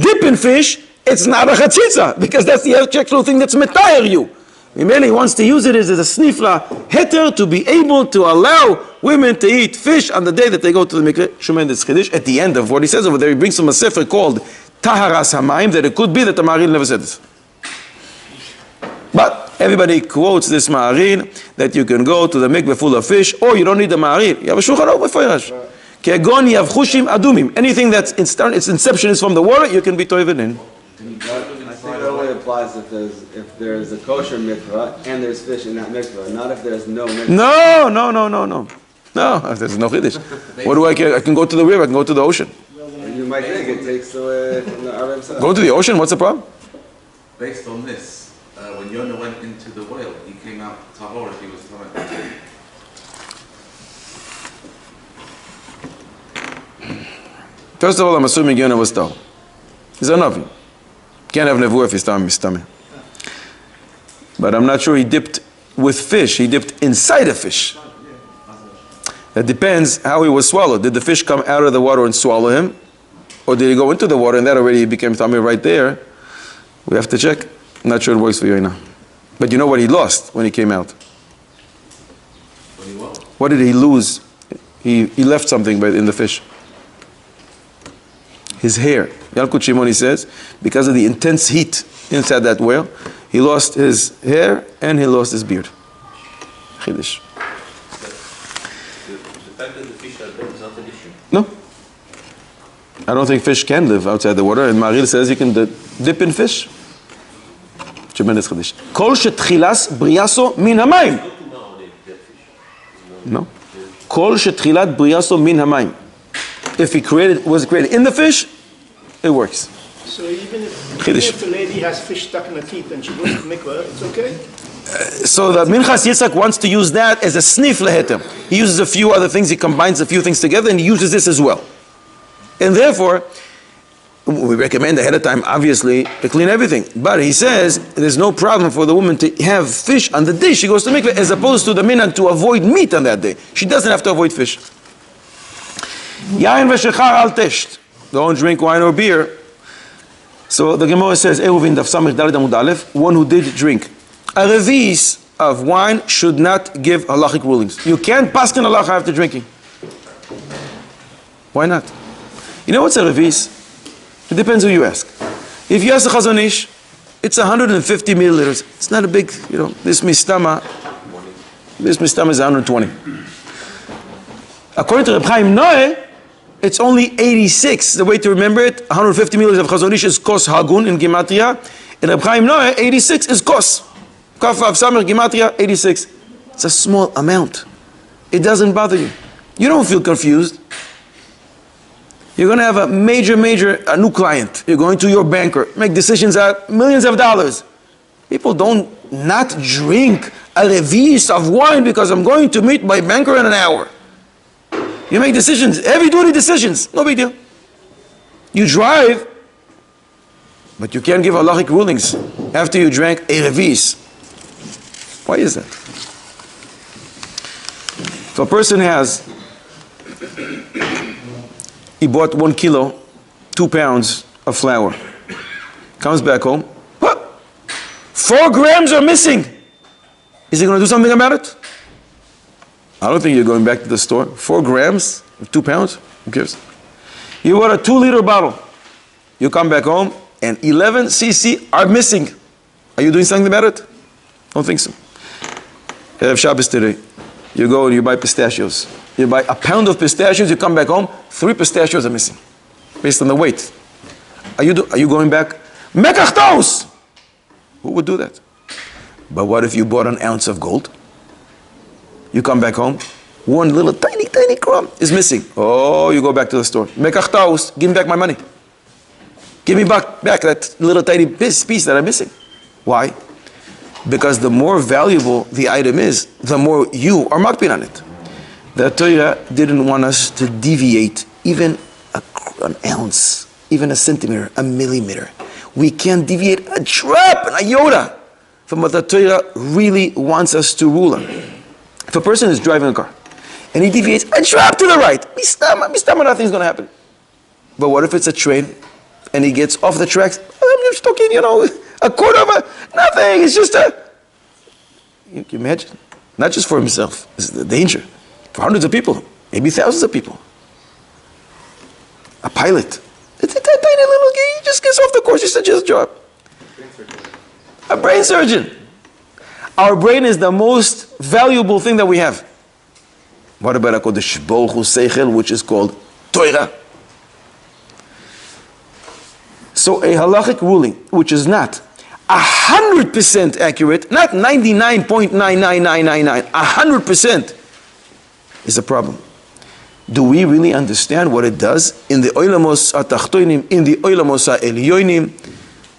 dip in fish, it's not a chatzitza, because that's the actual thing that's metayr you. He wants to use it as a snifla heter to be able to allow women to eat fish on the day that they go to the mikveh. Tremendous chiddush. At the end of what he says over there, he brings from a sefer called Taharas Hamayim, that it could be that the Maharil never said this. But everybody quotes this Maharil that you can go to the mikveh full of fish, or you don't need the Maharil. You have a Shulchan Aruch Meforash. Kegon Yavchushim Adumim. Anything that's its inception is from the water, you can be toivel in. I think that only applies if there's a kosher mikvah and there's fish in that mikvah, not if there's no mikvah. No, if there's no chiddush. What do I care? I can go to the river, I can go to the ocean. You might think it takes away from the Arab side. Go to the ocean, what's the problem? Based on this, when Yonah went into the whale, he came out tahor if he was tamei. First of all, I'm assuming Yonah was tall. He's a Navi. Can't have nevuah if he's tamei. But I'm not sure he dipped with fish. He dipped inside a fish. That depends how he was swallowed. Did the fish come out of the water and swallow him? Or did he go into the water and that already became tamei right there? We have to check. I'm not sure it works for Yonah. But you know what he lost when he came out? What did he lose? He left something in the fish. His hair. Yalkut Shimoni says, because of the intense heat inside that whale, he lost his hair and he lost his beard. Chiddush. The fact that the fish are dead is not an issue. No. I don't think fish can live outside the water, and Maharil says you can dip in fish. Tremendous chiddush. Kol shetchilas briyaso min hamayim. No. Kol shetchilat briyaso min hamayim. If he was created in the fish, it works. So even if the lady has fish stuck in her teeth and she goes to mikvah, it's okay? So the Minchas Yitzchak wants to use that as a snif leheter. He uses a few other things, he combines a few things together, and he uses this as well. And therefore, we recommend ahead of time, obviously, to clean everything. But he says there's no problem for the woman to have fish on the day she goes to mikveh, as opposed to the minhag to avoid meat on that day. She doesn't have to avoid fish. Yain v'shechar al tesht. Don't drink wine or beer. So the Gemara says, Eruvin daf samech daled amud aleph, one who did drink a revis of wine should not give halachic rulings. You can't paskin halacha after drinking. Why not? You know what's a revis? It depends who you ask. If you ask the Chazon Ish, it's 150 milliliters. It's not a big, this mistama is 120. According to Reb Chaim Noeh, it's only 86. The way to remember it, 150 milliliters of Chazon Ish is Kos Hagun in Gematria. And Reb Chaim Noah, 86 is Kos. Kaf Vav Samech Gematria, 86. It's a small amount. It doesn't bother you. You don't feel confused. You're going to have a major new client. You're going to your banker, make decisions at millions of dollars. People don't not drink a revis of wine because I'm going to meet my banker in an hour. You make decisions, heavy-duty decisions, no big deal. You drive, but you can't give halachic rulings after you drank a revis. Why is that? If a person he bought 1 kilo, 2 pounds of flour, comes back home, 4 grams are missing. Is he going to do something about it? I don't think you're going back to the store. 4 grams, 2 pounds, who cares? You bought a 2-liter bottle. You come back home and 11 cc are missing. Are you doing something about it? Don't think so. You have Shabbos today. You go and you buy pistachios. You buy a pound of pistachios, you come back home, 3 pistachios are missing, based on the weight. Are you going back? Mekachtos! Who would do that? But what if you bought an ounce of gold? You come back home, 1 little tiny crumb is missing. Oh, you go back to the store. Mekachtos, give me back my money. Give me back that little tiny piece that I'm missing. Why? Because the more valuable the item is, the more you are makpid on it. The Torah didn't want us to deviate even an ounce, even a centimeter, a millimeter. We can't deviate a drop, an iota, from what the Torah really wants us to rule on. If a person is driving a car and he deviates a drop to the right, mistama, nothing's going to happen. But what if it's a train and he gets off the tracks? I'm just talking, a quarter of nothing. It's just you can imagine, not just for himself. This is the danger. For hundreds of people, maybe thousands of people. A pilot. It's a tiny little guy. He just gets off the course. It's just a job. A brain surgeon. Our brain is the most valuable thing that we have. What about a Kodesh Baruch Hu Seichel, which is called Torah? So a halachic ruling, which is not 100% accurate, not 99.99999, 100% is a problem. Do we really understand what it does in the oilamos atachtoinim, in the oilamos elyonim?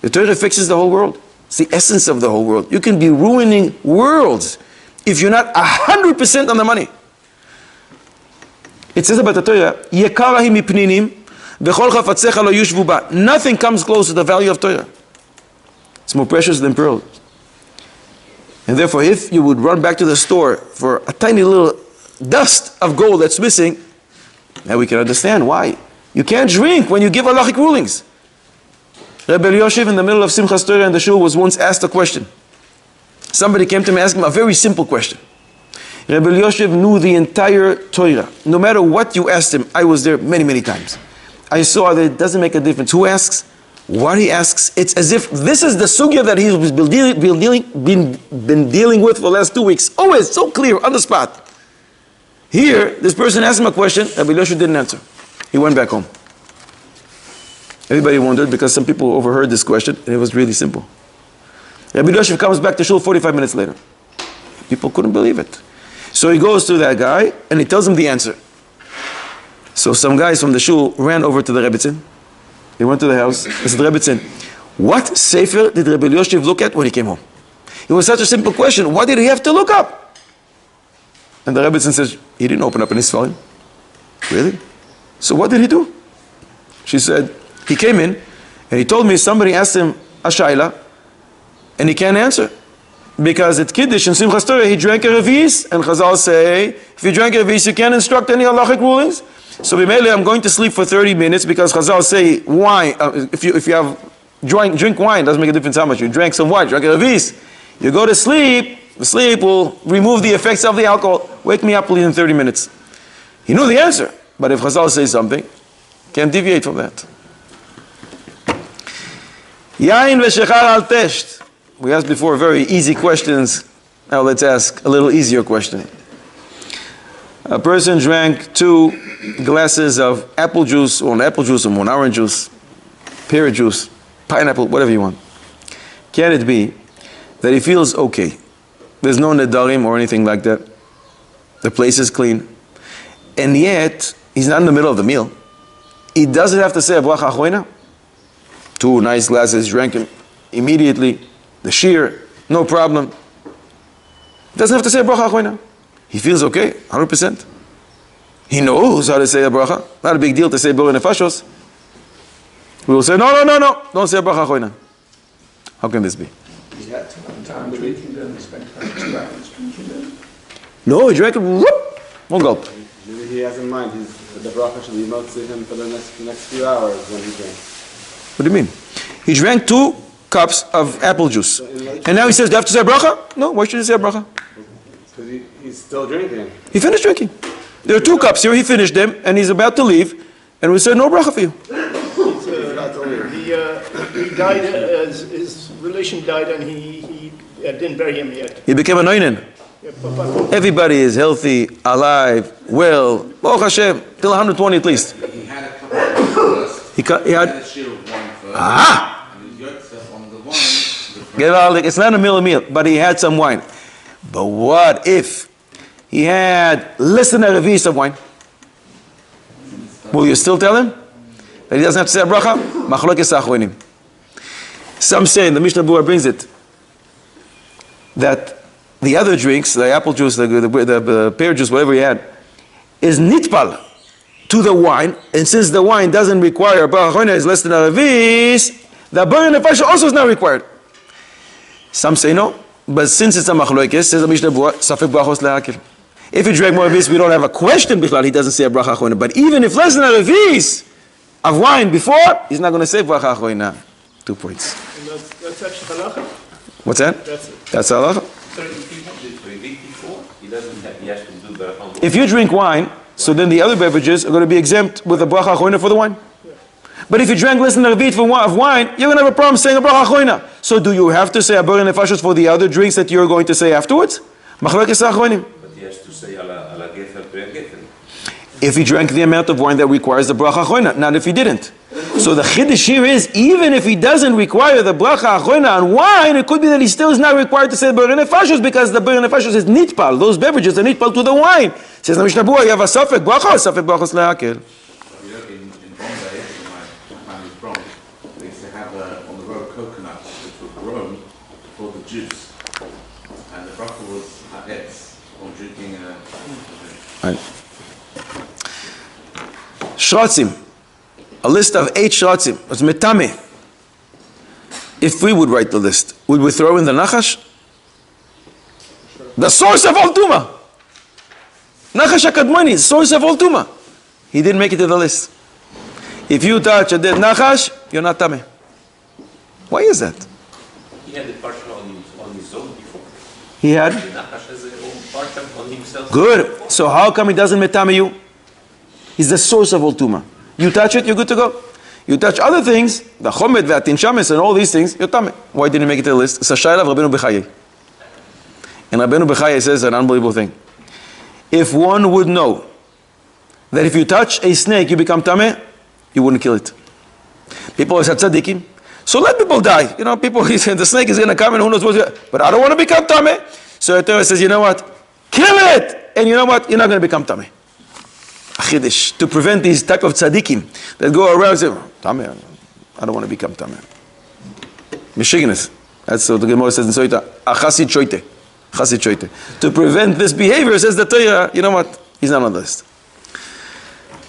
The Torah fixes the whole world. It's the essence of the whole world. You can be ruining worlds if you're not 100% on the money. It says about the Torah, Yekarahi mipninim, v'chol chafatzecha lo yushvu ba. Nothing comes close to the value of Torah. It's more precious than pearl. And therefore, if you would run back to the store for a tiny little dust of gold that's missing, now we can understand why. You can't drink when you give halachic rulings. Rebbe Yoshev in the middle of Simchas Torah in the shul was once asked a question. Somebody came to me asking him a very simple question. Rebbe Yoshev knew the entire Torah. No matter what you asked him, I was there many times. I saw that it doesn't make a difference who asks, what he asks. It's as if this is the sugya that he's been dealing with for the last 2 weeks. Always so clear, on the spot. Here, this person asked him a question, Rabbi Yosef didn't answer. He went back home. Everybody wondered because some people overheard this question and it was really simple. Rabbi Yosef comes back to shul 45 minutes later. People couldn't believe it. So he goes to that guy and he tells him the answer. So some guys from the shul ran over to the Rebbitzin. They went to the house. They said, Rebbitzin, what sefer did Rabbi Yosef look at when he came home? It was such a simple question. What did he have to look up? And the Rebbitzin says, he didn't open up any volume. Really? So what did he do? She said, he came in and he told me somebody asked him a shayla and he can't answer. Because at Kiddush and Simchas Torah he drank a revis and Chazal say, if you drank a revis you can't instruct any halachic rulings. So b'meilei I'm going to sleep for 30 minutes because Chazal say wine, if you have drink wine, doesn't make a difference how much. You drank some wine, drank a revis. You go to sleep, the sleep will remove the effects of the alcohol. Wake me up please in 30 minutes. He knew the answer, but if Chazal says something, can't deviate from that. Yain v'shechar al tesht. We asked before very easy questions. Now let's ask a little easier question. A person drank 2 glasses of apple juice, or one orange juice, pear juice, pineapple, whatever you want. Can it be that he feels okay? There's no nedarim or anything like that. The place is clean. And yet, he's not in the middle of the meal. He doesn't have to say a bracha achroina. 2 nice glasses, drank him immediately. The shear, no problem. Doesn't have to say a bracha achroina. He feels okay, 100%. He knows how to say a bracha. Not a big deal to say borei nefashos. We will say, no, don't say a bracha achroina. How can this be? He had time drinking them, he spent 2 hours drinking them. No, he drank it, whoop, one gulp. Maybe he has in mind the bracha should be motzi him for the next few hours when he drinks. What do you mean? He drank 2 cups of apple juice. And now he says, do I have to say a bracha? No, why should you say a bracha? Because he's still drinking. He finished drinking. There are 2 cups here, he finished them, and he's about to leave, and we said, no bracha for you. He died, his relation died, and he didn't bury him yet. He became a noinen. Everybody is healthy, alive, well, Baruch Hashem, till 120 at least. He had a couple of first. He had a shear of wine first. And he yoked on the wine. It's not a meal, but he had some wine. But what if he had less than a revis of wine? Will you still tell him that he doesn't have to say a bracha? Machlokes achronim. Some say, and the Mishnah Berurah brings it, that the other drinks, the apple juice, the pear juice, whatever he had, is nitpal to the wine, and since the wine doesn't require bracha achroina, is less than a revis, the borei nefashos also is not required. Some say no, but since it's a machlokes, says the Mishnah Berurah, safek brachos le'akil. If he drank more of this, we don't have a question bichlal, he doesn't say a bracha achroina. But even if less than a revis of wine before, he's not going to say bracha achroina. 2 points. And that's actually halacha? What's that? That's it. That's halacha. So if he had the reveat before, he has to do the If you drink wine, so then the other beverages are going to be exempt with a bracha achroina for the wine. But if you drank less than a reveat of wine, you're going to have a problem saying a bracha achroina. So do you have to say a borei nefashos for the other drinks that you're going to say afterwards? Machlokes achronim. But he has to say ala gefer per gefer. If he drank the amount of wine that requires the bracha achroina, not if he didn't. So the chiddush here is, even if he doesn't require the bracha achroina on wine, it could be that he still is not required to say borei nefashos because the borei nefashos is nitpal. Those beverages are nitpal to the wine. Says the Mishnah Berurah, you have a safek brachos le'akil. You know, in Bombay, in my family's Bronx, they used to have on the road coconuts which were grown for the juice. And the bracha was ha'etz, on drinking Right. Shratzim, a list of 8 shratzim. It's metame. If we would write the list, would we throw in the nachash? The source of all tuma. Nachash HaKadmoni, source of all tuma. He didn't make it to the list. If you touch a dead nachash, you're not tameh. Why is that? He had the partial on his own before. He had? The Nachash has a own partial on himself. Good. So how come he doesn't metame you? He's the source of all tuma. You touch it, you're good to go. You touch other things, the chomet, the atin shames, and all these things, you're tameh. Why didn't he make it to the list? It's a shayla of Rabbeinu Bechaye. And Rabbeinu Bechaye says an unbelievable thing. If one would know that if you touch a snake, you become tameh, you wouldn't kill it. People always have tzaddikim. So let people die. You know, people, he said, the snake is going to come and who knows what. But I don't want to become tameh. So the Torah says, you know what? Kill it! And you know what? You're not going to become tameh. Achidish. To prevent these type of tzaddikim that go around and say, tameh, I don't want to become tameh. Mishiganis. That's what the Gemara says in Soita. Achasid choite. Chasid choite. To prevent this behavior, says the Torah, you know what? He's not on the list.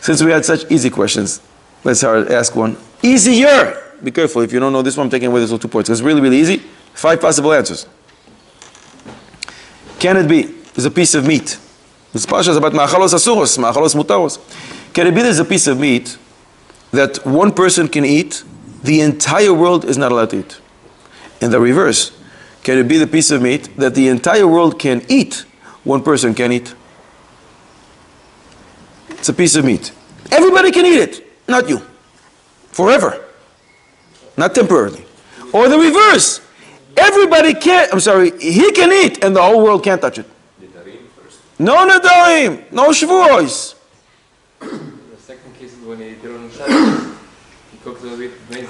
Since we had such easy questions, let's ask one. Easier! Be careful, if you don't know this one, I'm taking away those 2 points. It's really, really easy. 5 possible answers. Can it be there's a piece of meat? This parsha is about ma'achalos asuros, ma'achalos mutaros. Can it be there's a piece of meat that one person can eat, the entire world is not allowed to eat? In the reverse, can it be the piece of meat that the entire world can eat, one person can eat? It's a piece of meat. Everybody can eat it, not you. Forever. Not temporarily. Or the reverse. Everybody can, he can eat and the whole world can't touch it. No nedarim, no shvuos. The second case is when he did on Shabbos. He cooked it with maize.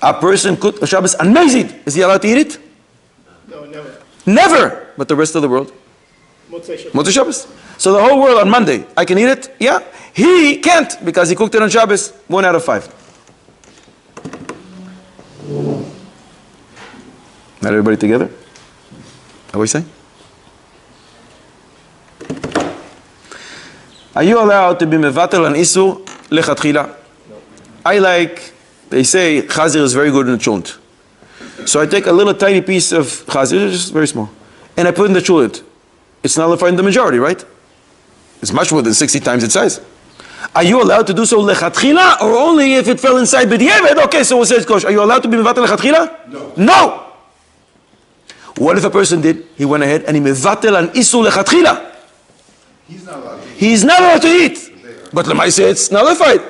A person cooked on Shabbos and maize. Is he allowed to eat it? No, never. Never. But the rest of the world? Motzei Shabbos. Motzei Shabbos. So the whole world on Monday, I can eat it? Yeah. He can't because he cooked it on Shabbos. 1 out of 5. Not everybody together? Are we saying? Are you allowed to be mevatel an isur lechatchila? I like, they say chazir is very good in the chunt. So I take a little tiny piece of chazir, just very small, and I put in the chunt. It's nullifying the majority, right? It's much more than 60 times its size. Are you allowed to do so lechatchila, or only if it fell inside b'diavad? Okay, so we'll say it's kosher. Are you allowed to be mevatel lechatchila? No. No! What if a person did? He went ahead and he mevatel an isur lechatchila. He's not allowed to eat. He's not allowed to eat. But Lemaise it's nullified.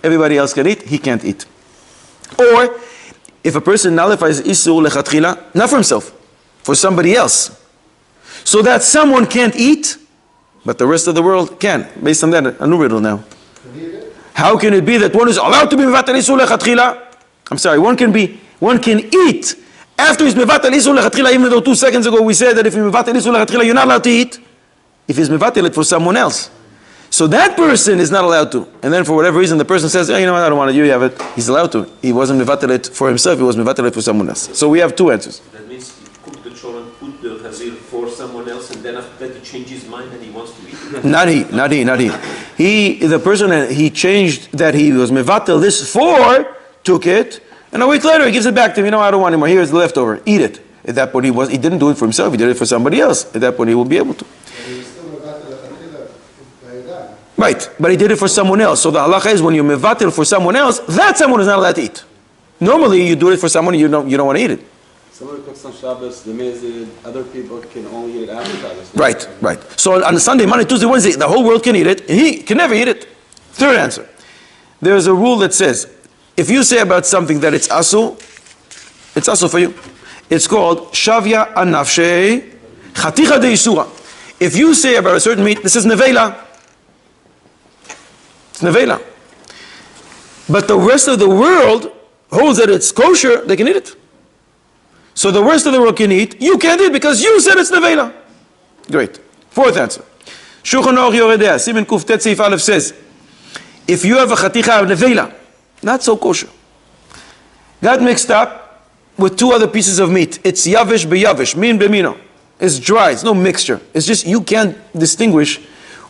Everybody else can eat, he can't eat. Or, if a person nullifies isur lechatchila, not for himself, for somebody else, so that someone can't eat, but the rest of the world can. Based on that, a new riddle now. How can it be that one is allowed to be mevatel isur lechatchila? I'm sorry, one can eat after he's mevatel isur lechatchila, even though 2 seconds ago we said that if you mevatel isur lechatchila, you're not allowed to eat. If he's mevatel it for someone else. So that person is not allowed to. And then for whatever reason the person says, oh, you know what, I don't want it, you have it. He's allowed to. He wasn't mevatel it for himself, he was mevatel it for someone else. So we have 2 answers. That means he cooked the chor and put the chazir for someone else, and then after that he changed his mind and he wants to eat it. Not he. The person, he changed that he was mevatel this for, took it, and a week later he gives it back to him. You know, I don't want anymore. Here's the leftover. Eat it. At that point he didn't do it for himself, he did it for somebody else. At that point he will be able to. Right, but he did it for someone else. So the halacha is when you mevatel for someone else, that someone is not allowed to eat. Normally you do it for someone you don't want to eat it. Somebody cooks on Shabbos, the maize, other people can only eat it after Shabbos. Right. So on Sunday, Monday, Tuesday, Wednesday, the whole world can eat it, and he can never eat it. Third answer. There's a rule that says, if you say about something that it's asu for you. It's called shavya anafshei chaticha de isura. If you say about a certain meat, this is nevela. It's nevela. But the rest of the world holds that it's kosher, they can eat it. So the rest of the world can eat, you can't eat because you said it's nevela. Great. Fourth answer. Shulchan Aruch Yoredea, Siman Kuftet Seif Aleph says, if you have a chaticha of nevela, not so kosher, got mixed up with 2 other pieces of meat. It's yavish beyavish, min bemino. It's dry, it's no mixture. It's just you can't distinguish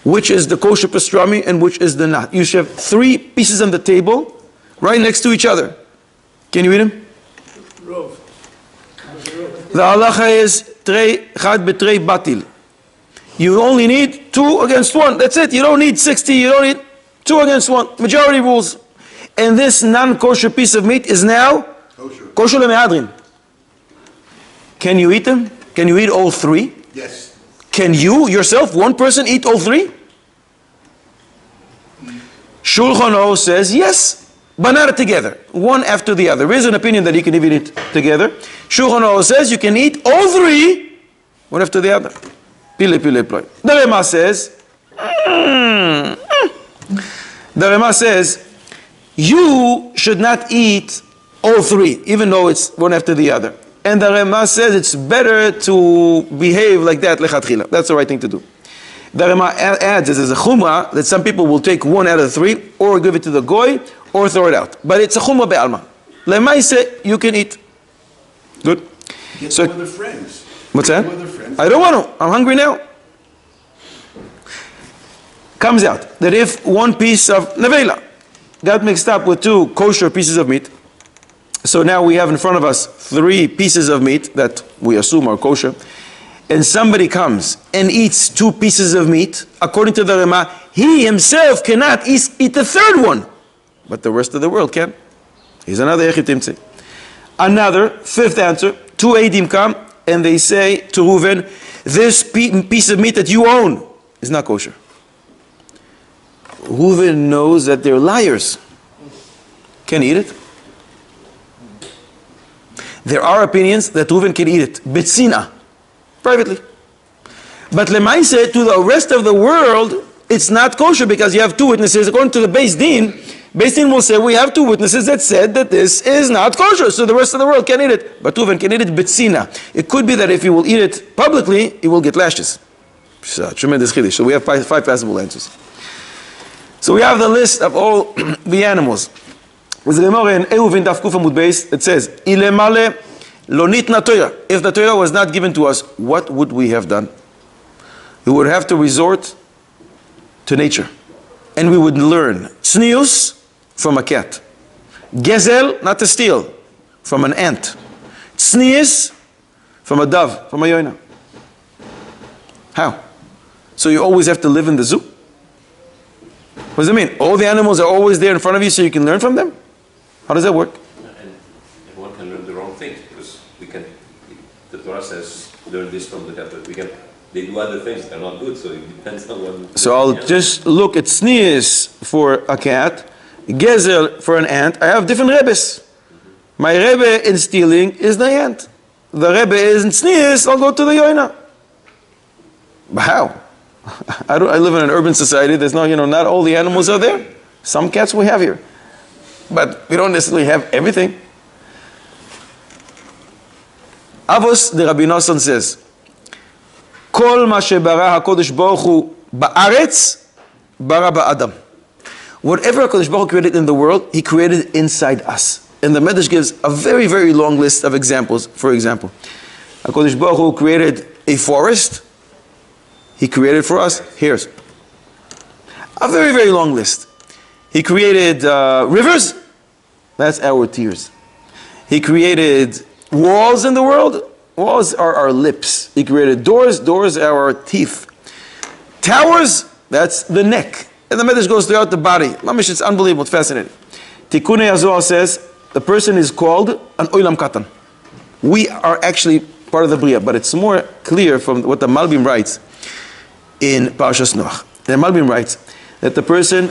which is the kosher pastrami and which is the not. You should have 3 pieces on the table right next to each other. Can you eat them? Rov. The halacha is trei chad betrei batil. You only need 2 against 1. That's it. You don't need 60. You don't need 2 against 1. Majority rules. And this non-kosher piece of meat is now kosher lemehadrin. Can you eat them? Can you eat all 3? Yes. Can you yourself, one person, eat all 3? Shulchan Aruch says yes, but not together, one after the other. There is an opinion that you can even eat together. Shulchan Aruch says you can eat all 3, one after the other. Pile ploi. The Rema says, you should not eat all 3, even though it's one after the other. And the Rema says it's better to behave like that, lechatchila. That's the right thing to do. The Rema adds, there's a chumrah that some people will take 1 out of 3, or give it to the goy, or throw it out. But it's a chumrah be'alma. Lemaise, you can eat. Good. Get So, some other friends. what's that? Get some other friends. I don't want to. I'm hungry now. Comes out that if one piece of nevela got mixed up with 2 kosher pieces of meat, so now we have in front of us 3 pieces of meat that we assume are kosher, and somebody comes and eats 2 pieces of meat, according to the Rema, he himself cannot eat the 3rd one, but the rest of the world can. Here's another Echitimtze. Another, 5th answer, 2 Eidim come and they say to Reuven, this piece of meat that you own is not kosher. Reuven knows that they're liars. Can eat it. There are opinions that Reuven can eat it, betzina, privately. But lemaise, to the rest of the world, it's not kosher because you have two witnesses. According to the Beis Din will say we have two witnesses that said that this is not kosher, so the rest of the world can eat it. But Tuven can eat it betzina. It could be that if he will eat it publicly, he will get lashes. Tremendous chiddush. So we have five possible answers. So we have the list of all the animals. With the Gemara in Euvin Daf Kuf Amud Beis, it says, Ilemale lo nitna Torah. If the Torah was not given to us, what would we have done? We would have to resort to nature. And we would learn tznius from a cat. Gezel, not to steal, from an ant. Tznius from a dove, from a yoina. How? So you always have to live in the zoo? What does it mean? All the animals are always there in front of you so you can learn from them? How does that work? And everyone can learn the wrong things because the Torah says, learn this from the cat. They do other things that are not good, so it depends on what. So I'll just look at tznius for a cat, gezel for an ant. I have different rebbes. My rebbe in stealing is the ant. The rebbe is in tznius, I'll go to the yoina. But how? I live in an urban society. There's not all the animals are there. Some cats we have here. But we don't necessarily have everything. Avos de Rabbi Nosson says, Kol ma shebara HaKodesh Baruch Hu ba'aretz, bara ba'adam. Whatever HaKodesh Baruch Hu created in the world, He created inside us. And the Medrash gives a very, very long list of examples. For example, HaKodesh Baruch Hu created a forest. He created for us hairs. A very, very long list. He created rivers. That's our tears. He created walls in the world. Walls are our lips. He created doors. Doors are our teeth. Towers, that's the neck. And the Medrash goes throughout the body. Mamish, it's unbelievable. It's fascinating. Tikkunei HaZohar says the person is called an olam katan. We are actually part of the Bria, but it's more clear from what the Malbim writes in Parashas Noach. The Malbim writes that the person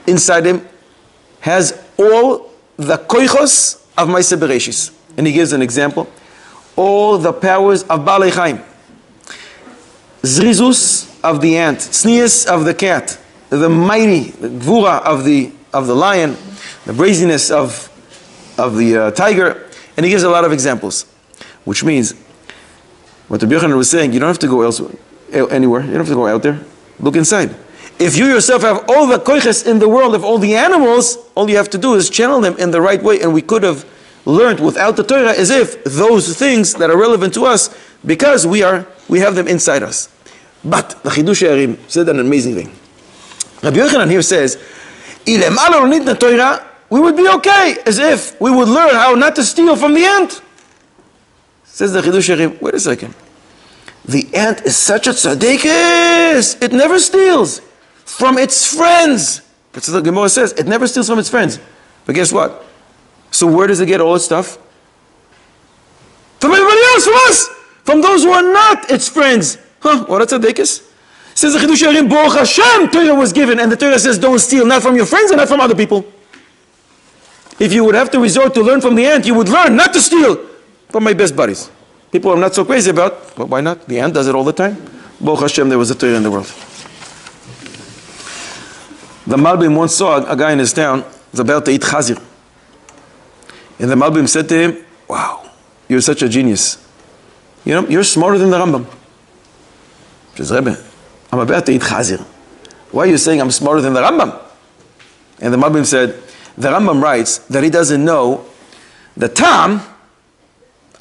inside him has all the koichos of Maaseh Bereshis. And he gives an example. All the powers of Baalei Chaim. Zrizus of the ant, tznius of the cat, the mighty, the gvura of the lion, the brazenness of the tiger. And he gives a lot of examples. Which means, what Rabbi Yochanan was saying, you don't have to go anywhere. You don't have to go out there. Look inside. If you yourself have all the koiches in the world of all the animals, all you have to do is channel them in the right way. And we could have learned without the Torah as if those things that are relevant to us, because we have them inside us. But the Chidush Yarim said an amazing thing. Rabbi Yochanan here says, we would be okay, as if we would learn how not to steal from the ant. Says the Chidush Yarim, wait a second. The ant is such a tzaddikus. It never steals from its friends. That's what the Gemara says. It never steals from its friends. But guess what? So where does it get all its stuff? From everybody else, from us. From those who are not its friends. What a tzaddikus. Says the Chidush Yarim, Baruch Hashem, Torah was given. And the Torah says, don't steal, not from your friends and not from other people. If you would have to resort to learn from the ant, you would learn not to steal from my best buddies. People I'm not so crazy about, but why not? The ant does it all the time. Baruch Hashem, there was a Torah in the world. The Malbim once saw a guy in his town was about to eat chazir. And the Malbim said to him, wow, you're such a genius. You're smarter than the Rambam. He says, Rebbe, I'm about to eat chazir. Why are you saying I'm smarter than the Rambam? And the Malbim said, the Rambam writes that he doesn't know the tam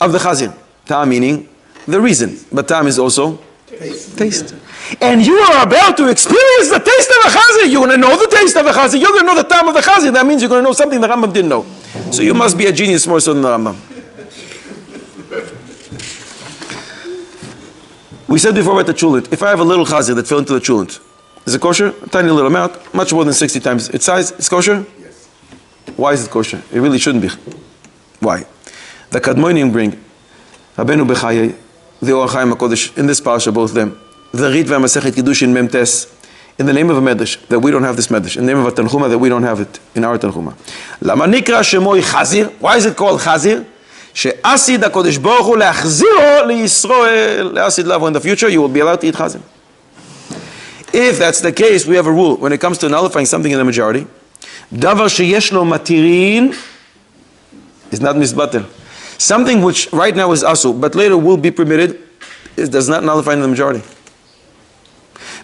of the chazir. Tam meaning the reason. But tam is also taste. And you are about to experience the taste of a chazir. You're going to know the taste of a chazir. You're going to know the tam of the chazir. That means you're going to know something the Rambam didn't know. So you must be a genius more so than the Rambam. We said before about the chulit. If I have a little chazir that fell into the chulit, is it kosher? A tiny little amount, much more than 60 times its size. It's kosher? Yes. Why is it kosher? It really shouldn't be. Why? The Kadmonim bring Rabbeinu Bechayei, the Or Chaim HaKodesh, in this parasha, both them, the Rit v'Masechet Kiddushin Memtes, in the name of a medrash, that we don't have this medrash, in the name of a Tanchuma, that we don't have it in our Tanchuma. Lama nikra shemoi chazir. Why is it called chazir? שעשיד הקודש ברוך הוא להחזירו לישראל, לעשיד לבוא in the future, you will be allowed to eat chazir. If that's the case, we have a rule when it comes to nullifying something in the majority. דבר שיש לו מתירין is not misbatel. Something which right now is asu, but later will be permitted, it does not nullify in the majority.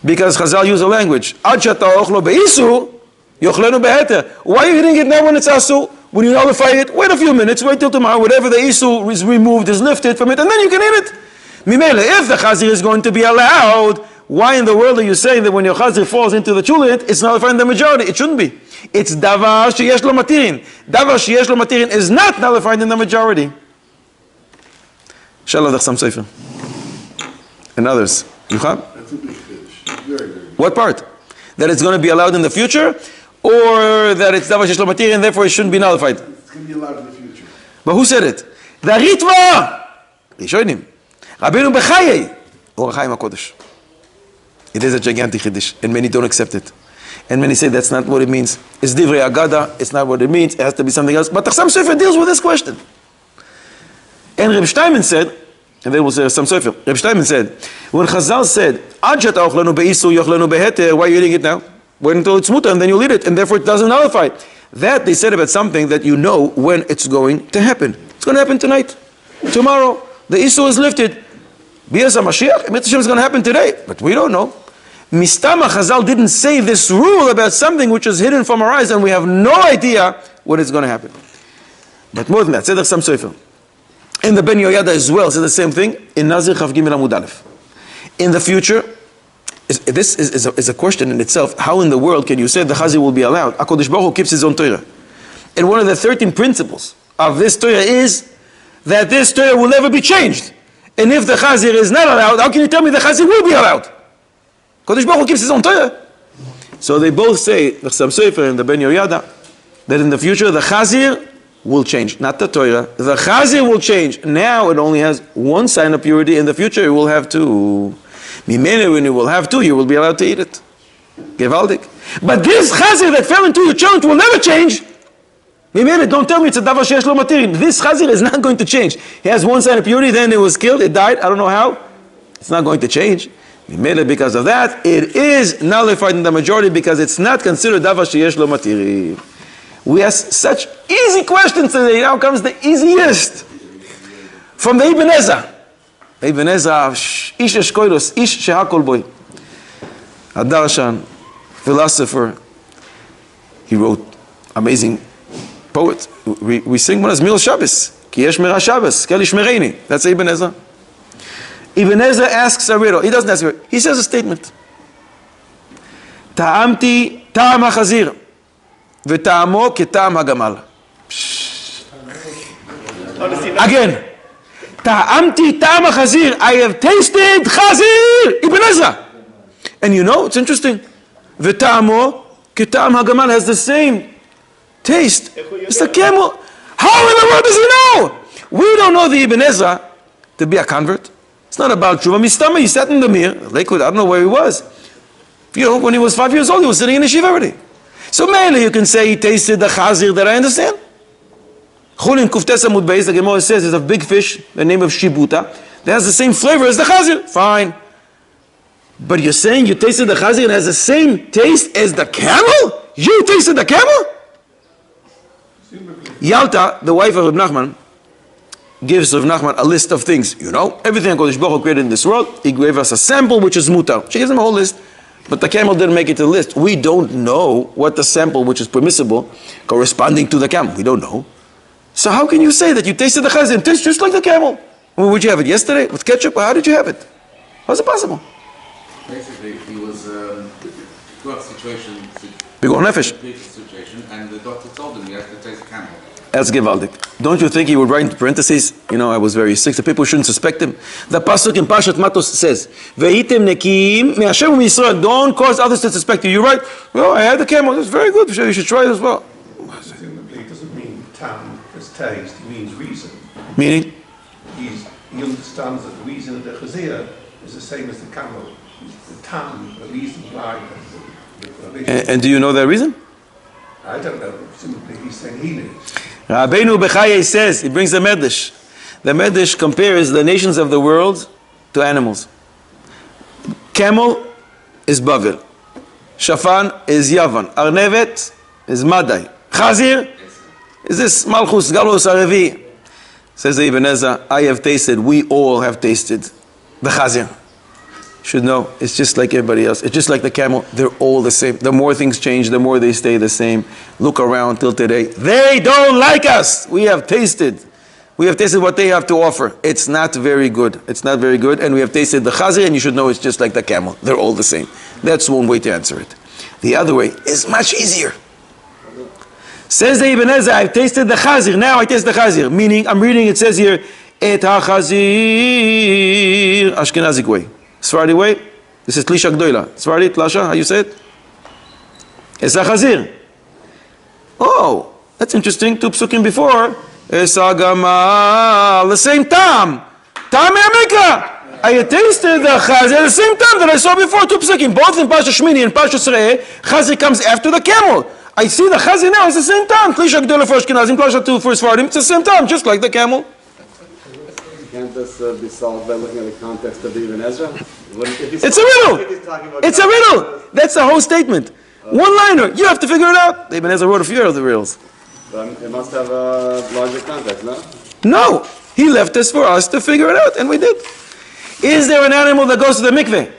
Because Chazal use a language. Ad shata ochlo beisu, yochlenu beheter. Why are you eating it now when it's asu? When you nullify it, wait a few minutes, wait till tomorrow, whatever the isu is removed, is lifted from it, and then you can eat it. Mimele, if the chazir is going to be allowed, why in the world are you saying that when your chazir falls into the chulit, it's nullifying the majority? It shouldn't be. It's davar sheyesh lo matirin. Davar sheyesh lo matirin is not nullified in the majority. Shalom dachsam sefer. And others. Yuchab? What part? That it's going to be allowed in the future? Or that it's davar sheyesh lo matirin and therefore it shouldn't be nullified? It's going to be allowed in the future. But who said it? The Ritva! Rishonim. Rabbeinu Bechayei. Or Chaim HaKodesh. It is a gigantic chiddush, and many don't accept it. And many say that's not what it means. It's divrei agada, it's not what it means, it has to be something else. But Chassam Sofer deals with this question. And Reb Steinman said, and then we'll say Chassam Sofer, Reb Steinman said, when Chazal said, Ad shata ochlenu beisu yochlenu beheter, why are you eating it now? Wait until it's mutar and then you'll eat it, and therefore it doesn't nullify. That they said about something that you know when it's going to happen. It's going to happen tonight, tomorrow. The isu is lifted. Bias HaMashiach, Mitzvah Hashem is going to happen today, but we don't know. Mistama Chazal didn't say this rule about something which is hidden from our eyes and we have no idea when it's going to happen. But more than that, Tzedek Sam Sofer. In the Ben Yoyada as well, says the same thing. In Nazir Chav Gimel Amud Aleph. In the future, this is a question in itself. How in the world can you say the Chazir will be allowed? HaKadosh Baruch Hu keeps his own Torah. And one of the 13 principles of this Torah is that this Torah will never be changed. And if the Chazir is not allowed, how can you tell me the Chazir will be allowed? Kodesh Baruch Hu keeps his own Torah. So they both say, the Chassam Sofer and the Ben Yoyada, that in the future the Chazir will change, not the Torah. The Chazir will change. Now it only has one sign of purity. In the future it will have two. Mimene, when it will have two, you will be allowed to eat it. Gevaldik. But this Chazir that fell into your challenge will never change. Mimene, don't tell me it's a davar sheyesh lo matirin. This Chazir is not going to change. He has one sign of purity, then it was killed, it died, I don't know how. It's not going to change. Because of that, it is nullified in the majority because it's not considered davar sheyesh lo matiri. We ask such easy questions today. Now comes the easiest. From the Ibn Ezra. Ibn Ezra, Ish Eshkoilos, Ish Shehakol Boy. A darshan, philosopher. He wrote amazing poet. We sing one as Mil Shabbos. Ki yesh mera Shabbos, kel ishmereini. That's Ibn Ezra. Ibn Ezra asks a riddle. He doesn't ask a riddle. He says a statement. Ta'amti ta'am ha'chazir v'ta'amo ke'ta'am ha'gamal. Again. Ta'amti ta'am ha'chazir. I have tasted chazir. Ibn Ezra. And you know, it's interesting. V'ta'amo ke'ta'am ha'gamal has the same taste. It's the camel. How in the world does he know? We don't know the Ibn Ezra to be a convert. It's not about Tshuva Mistama. He sat in the Mir, Lakewood, I don't know where he was. You know, when he was 5 years old, he was sitting in a yeshiva already. So mainly you can say he tasted the chazir that I understand. Chulin Kuftes Amud Beis, the Gemara says, is a big fish, the name of Shibuta, that has the same flavor as the chazir. Fine. But you're saying you tasted the chazir and has the same taste as the camel? You tasted the camel? Yalta, the wife of Reb Nachman, gives Rav Nachman a list of things. You know, everything HaKadosh Baruch Hu created in this world, he gave us a sample which is mutar. She gives him a whole list, but the camel didn't make it to the list. We don't know what the sample which is permissible corresponding to the camel. We don't know. So how can you say that you tasted the chazir and it tastes just like the camel? Well, would you have it yesterday with ketchup, or how did you have it? How's it possible? Basically, he was got a situation, and the doctor told him he has to taste camel. That's Gevaldik. Don't you think he would write in parentheses, you know, I was very sick, so people shouldn't suspect him? The Pasuk in Parshat Matos says, Ve'item nekim me'Hashem u'Yisrael, don't cause others to suspect you. You write, well, I had the camel, that's very good, you should try it as well. Presumably it doesn't mean tam as taste, it means reason. Meaning? He understands that the reason of the chazir is the same as the camel. The tam, the reason why. And do you know that reason? I don't know, presumably he's saying he knows. Rabbeinu Bechaye says, he brings a medrash. the Medrash compares the nations of the world to animals. Camel is Bavel. Shafan is Yavan. Arnevet is Madai. Chazir is this Malchus Galus Arevi. Says the Ibn Ezra, I have tasted, we all have tasted the Chazir. Should know, it's just like everybody else. It's just like the camel. They're all the same. The more things change, the more they stay the same. Look around till today. They don't like us. We have tasted. We have tasted what they have to offer. It's not very good. It's not very good. And we have tasted the Chazir, and you should know it's just like the camel. They're all the same. That's one way to answer it. The other way is much easier. Says the Ibn Ezra, I've tasted the Chazir. Now I taste the Chazir. Meaning, I'm reading, it says here, Et ha-Chazir, Ashkenazic way. Sephardi way, this is Tlisha Gdoila. Sephardi, Tlasha, how you say it? Es ha-Chazir. Oh, that's interesting. 2 psukim before. Es ha-Gamal. The same time. Tam Mikva. I tasted the Chazir at the same time that I saw before. 2 psukim. Both in Pasha Shmini and Pasha Sre'eh. Chazir comes after the camel. I see the Chazir now, it's the same time. Tlisha Gdoila for Ashkenazim, Tlasha 2 for Sephardim. It's the same time, just like the camel. Can't this be solved by looking at the context of the Ibn Ezra? It's a riddle. It's a riddle. That's the whole statement. One-liner. You have to figure it out. Ibn Ezra wrote a few other riddles. It must have a larger context, no? No. He left this for us to figure it out, and we did. Is there an animal that goes to the mikveh?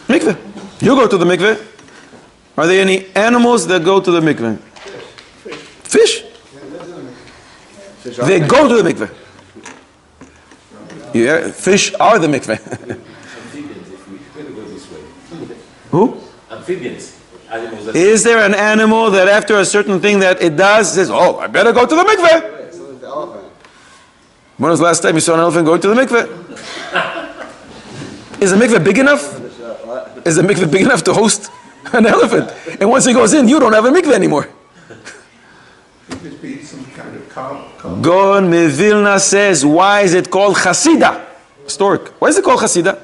Mikveh. You go to the mikveh. Are there any animals that go to the mikveh? Fish. They go to the mikveh. Yeah, fish are the mikveh. Amphibians, if we could go this way. Who? Amphibians. Animals that Is there an animal that after a certain thing that it does, says, oh, I better go to the mikveh? So the elephant. When was the last time you saw an elephant going to the mikveh? Is the mikveh big enough? Is the mikveh big enough to host an elephant? And once he goes in, you don't have a mikveh anymore. Could be some kind of carp. Gon Mevilna says, why is it called Chasida? Stork. Why is it called Chasida?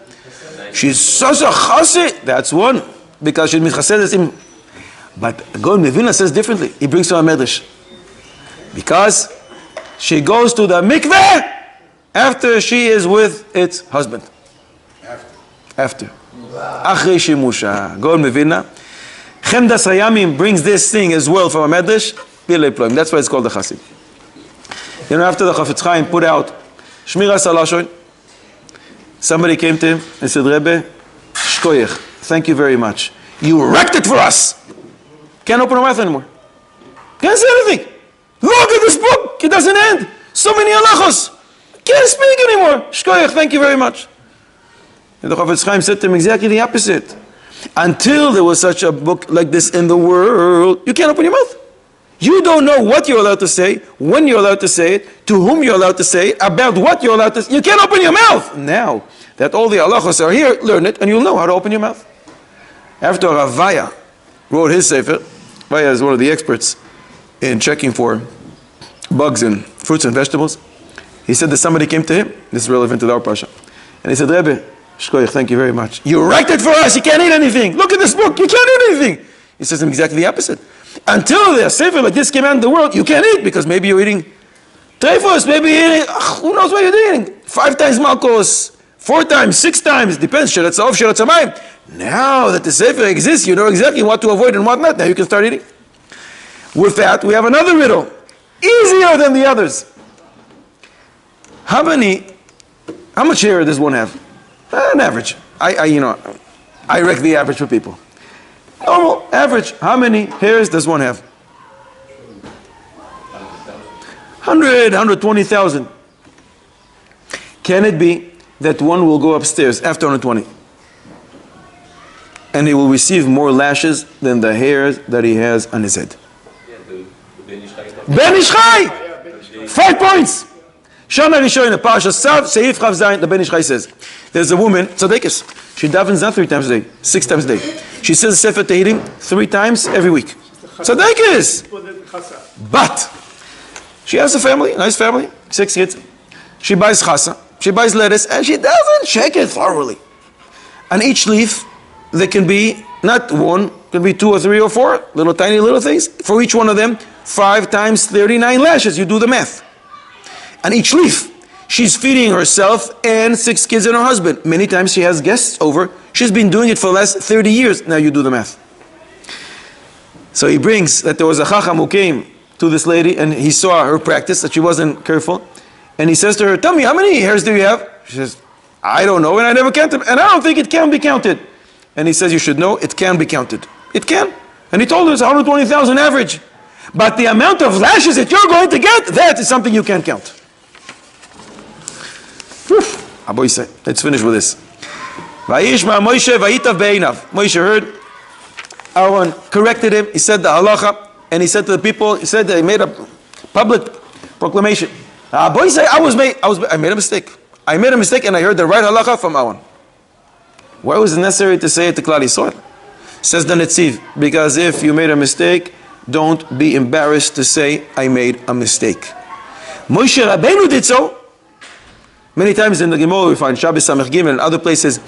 She's such a chassid. That's one. Because she's mitchasedes him. But Gon Mevilna says differently. He brings to a medrash. Because she goes to the mikveh after she is with its husband. After. Achrei shimusha. Gon Mevilna. Chemdas Hayamim brings this thing as well from a medrash. That's why it's called the Chassid. You know, after the Chafetz Chaim put out Shmiras Halashon, somebody came to him and said, Rebbe, shkoyech, thank you very much. You wrecked it for us. Can't open our mouth anymore. Can't say anything. Look at this book. It doesn't end. So many halachos. Can't speak anymore. Shkoyech, thank you very much. And the Chafetz Chaim said to him exactly the opposite. Until there was such a book like this in the world, you can't open your mouth. You don't know what you're allowed to say, when you're allowed to say it, to whom you're allowed to say it, about what you're allowed to say. You can't open your mouth. Now that all the halachos are here, learn it and you'll know how to open your mouth. After Ravaya wrote his sefer, Ravaya is one of the experts in checking for bugs in fruits and vegetables. He said that somebody came to him, this is relevant to our Pasha, and he said, Rebbe, shkoyach, thank you very much. You wrecked it for us, you can't eat anything. Look at this book, you can't eat anything. He says exactly the opposite. Until the sefer like this came out in the world, you can't eat because maybe you're eating treifos, maybe you're eating, who knows what you're eating. 5 times malkos, 4 times, 6 times, depends, sheretz of, sheretz amayim. Now that the sefer exists, you know exactly what to avoid and what not. Now you can start eating. With that, we have another riddle. Easier than the others. How much hair does one have? An average. I wreck the average for people. Normal, average. How many hairs does one have? 100, 120,000. Can it be that one will go upstairs after 120 and he will receive more lashes than the hairs that he has on his head? Ben Ish Chai! 5 points! Shana Rishon, the Parasha Sav, Seif Chav Zayin, the Ben Ish Chai says, there's a woman, tzadekes, she davens not 3 times a day, 6 times a day. She says Sefer Tehillim 3 times every week. Tzadekes! But, she has a family, nice family, 6 kids. She buys chasa, she buys lettuce, and she doesn't check it thoroughly. On each leaf, there can be, not 1, can be 2 or 3 or 4 little tiny little things. For each one of them, 5 times 39 lashes. You do the math. And each leaf, she's feeding herself and 6 kids and her husband. Many times she has guests over. She's been doing it for the last 30 years. Now you do the math. So he brings that there was a chacham who came to this lady and he saw her practice, that she wasn't careful. And he says to her, tell me, how many hairs do you have? She says, I don't know, and I never counted them. And I don't think it can be counted. And he says, you should know, it can be counted. It can. And he told her it's 120,000 average. But the amount of lashes that you're going to get, that is something you can't count. Let's finish with this. Moshe heard. Aharon corrected him. He said the halacha, and he said to the people, he said that he made a public proclamation. I made a mistake. I made a mistake, and I heard the right halacha from Aharon. Why was it necessary to say it to Klal Yisrael? Says the Netziv, because if you made a mistake, don't be embarrassed to say, I made a mistake. Moshe Rabbeinu did so. Many times in the Gemara we find Shabbos Samech Gimel and other places,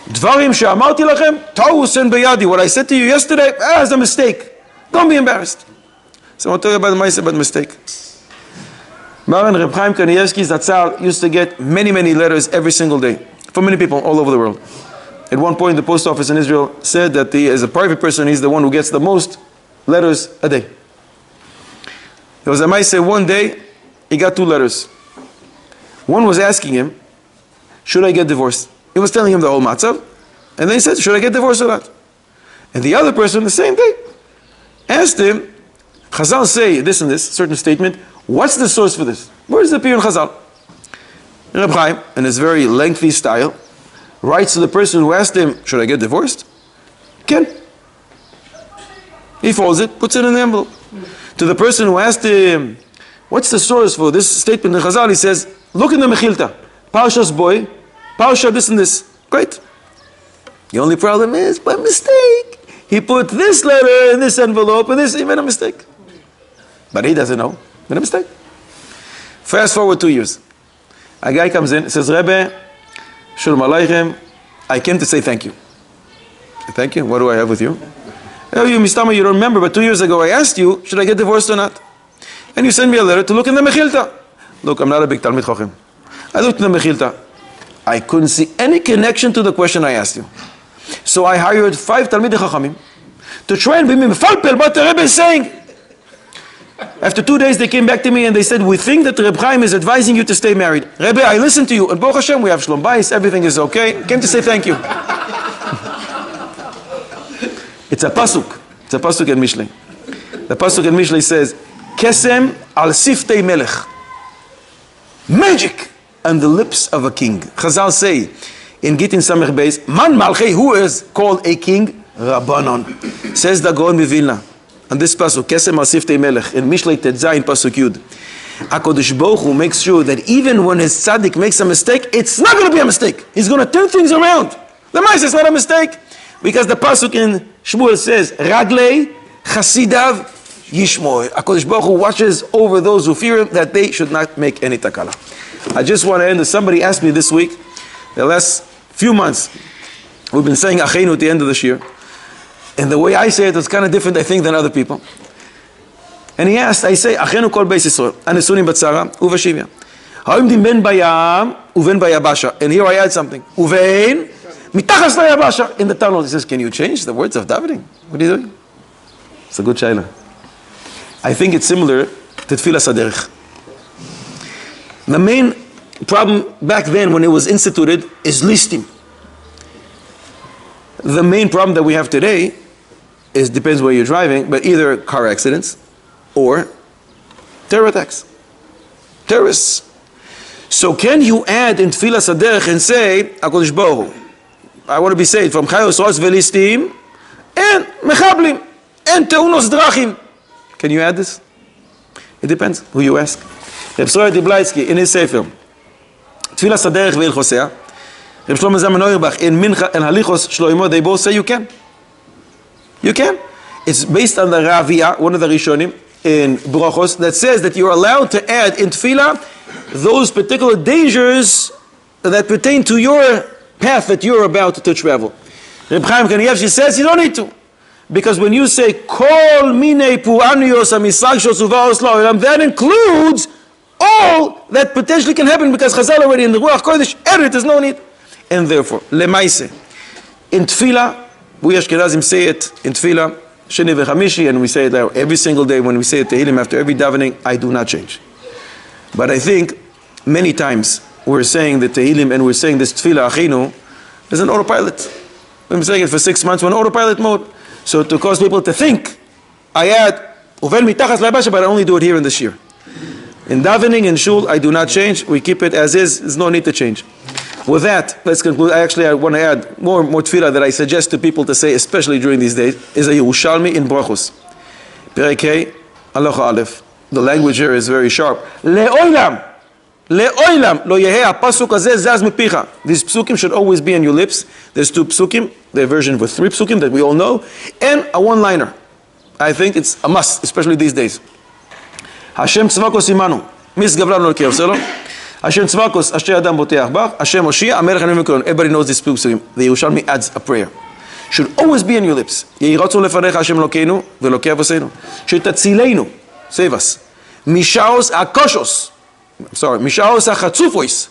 Dvarim she'amarti lachem, ta'usen beyadi. What I said to you yesterday, is a mistake. Don't be embarrassed. So I want to tell you about the mistake. Maran Reb Chaim Kanievsky Zatzal used to get many, many letters every single day from many people all over the world. At one point, the post office in Israel said that he, as a private person, he's the one who gets the most letters a day. There was a Maaseh one day, he got 2 letters. One was asking him, should I get divorced? He was telling him the whole matzav, and then he said, should I get divorced or not? And the other person, the same day, asked him, Chazal say this and this, certain statement, what's the source for this? Where does it appear in Chazal? Reb Chaim, in his very lengthy style, writes to the person who asked him, should I get divorced? Ken. He folds it, puts it in the envelope. To the person who asked him, what's the source for this statement in Chazal? He says, look in the Mechilta. Parshas boy, Parsha this and this. Great. The only problem is, by mistake, he put this letter in this envelope, and this, he made a mistake. But he doesn't know. Made a mistake. Fast forward 2 years. A guy comes in, says, Rebbe, Shalom Aleichem, I came to say thank you. Thank you? What do I have with you? Oh, you Mistama, you don't remember, but 2 years ago I asked you, should I get divorced or not? And you sent me a letter to look in the Mechilta. Look, I'm not a big Talmid Chacham. I looked in the Mechilta. I couldn't see any connection to the question I asked you. So I hired 5 Talmidei Chachamim to try and be mefalpel what the Rebbe is saying. After 2 days they came back to me and they said, we think that Reb Chaim is advising you to stay married. Rebbe, I listened to you, and Baruch Hashem, we have Shalom Bayis, everything is okay. Came to say thank you. It's a pasuk. It's a pasuk in Mishlei. The pasuk in Mishlei says, Kesem al siftei melech. Magic on the lips of a king. Chazal say in Gittin Samech Beis, Man Malchei, who is called a king? Rabbanon. Says the Gaon Mivilna. And this pasuk, Kesem al siftei melech, in Mishlei Tetzayin pasuk Yud. HaKadosh Baruch Hu makes sure that even when his tzaddik makes a mistake, it's not going to be a mistake. He's going to turn things around. The Maaseh is not a mistake. Because the pasuk in Shmuel says, Raglei Chasidav Yishmor. HaKadosh Baruch Hu watches over those who fear him, that they should not make any takala. I just want to end. Somebody asked me this week, the last few months, we've been saying Achenu at the end of this year. And the way I say it is kind of different, I think, than other people. And he asked, I say, Achenu kol beis Yisrael, anesunim batzara, uvashivya. Ha'omdim ben bayam, uven bayabasha. And here I add something. Uven, mitachas layabasha. In the tunnel, he says, can you change the words of davening? What are you doing? It's a good shayla. I think it's similar to Tfilas HaDerech. The main problem back then when it was instituted is listim. The main problem that we have today is, depends where you're driving, but either car accidents or terror attacks. Terrorists. So can you add in Tfilas HaDerech and say, HaKadosh Baruch Hu, I want to be saved from Chayos Ros Velistim and Mechablim and Teunos Drachim. Can you add this? It depends who you ask. Reb Sroyer Diblaitsky in his Sefer Tfilas HaDerech ve'ilchosea, Reb Shlomo Zalman Auerbach in Mincha and Halichos Shloimo, they both say you can. You can. It's based on the Ravia, one of the Rishonim in Brachos, that says that you're allowed to add in Tfilah those particular dangers that pertain to your path that you're about to travel. Reb Chaim Kanievsky says you don't need to. Because when you say Kol Mine Puanios Amisagshos Uvaos La'olam, that includes all that potentially can happen, because Chazal already in the Ruach Kodesh, there's no need. And therefore, Lemaise, in Tefillah, we Ashkenazim say it in Tefillah, Sheni v'Chamishi, and we say it every single day when we say it Tehillim after every davening. I do not change. But I think many times we're saying the Tehillim and we're saying this Tefillah Achinu is an autopilot. We've been saying it for 6 months, we're in autopilot mode. So to cause people to think, I add Uvel mitachas la'yabasha, but I only do it here in this year. In davening, in shul, I do not change. We keep it as is. There's no need to change. With that, let's conclude. I want to add more tefillah that I suggest to people to say, especially during these days, is a Yerushalmi in Brachos. Perek Hey, Halacha Aleph. The language here is very sharp. Le'olam lo yehei pasuk hazeh zaz mipicha. These psukim should always be on your lips. There's 2 psukim, the version with 3 psukim that we all know, and a one-liner. I think it's a must, especially these days. Hashem tzvakos imanu, misgavran lo keoselo. Hashem tzvakos, asher adam boteach bach, Hashem Oshia, amelech hanim v'kolon. Everybody knows this psukim. The Yerushalmi adds a prayer. Should always be on your lips. Yehiratzu lefanecha Hashem Elokeinu v'Elokei Avoseinu. Shetatzilenu, save us. Mishaos hakoshos. Mishaos hachatzufois.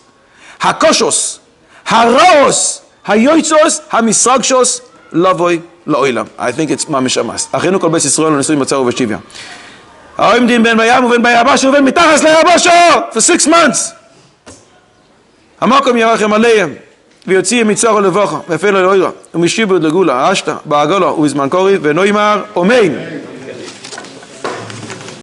Hakoshos. Haraos. Hayoitzos. Hamisragshos. Lavoi la'olam. I think it's mamish amas. Achenu kol beis Yisrael u'nesuim matzah u'veshivya. Ha'omdim ben bayam u'ben bayabasha u'ben mitachas la'yabasha for 6 months. Hamakom yarachem aleihem. ויוציא מצרו לבוכה, ואפל אלוהירה, ומשעבד לגולה, אשתא, בעגלו, ובזמן קורי, ונאמר, אמן.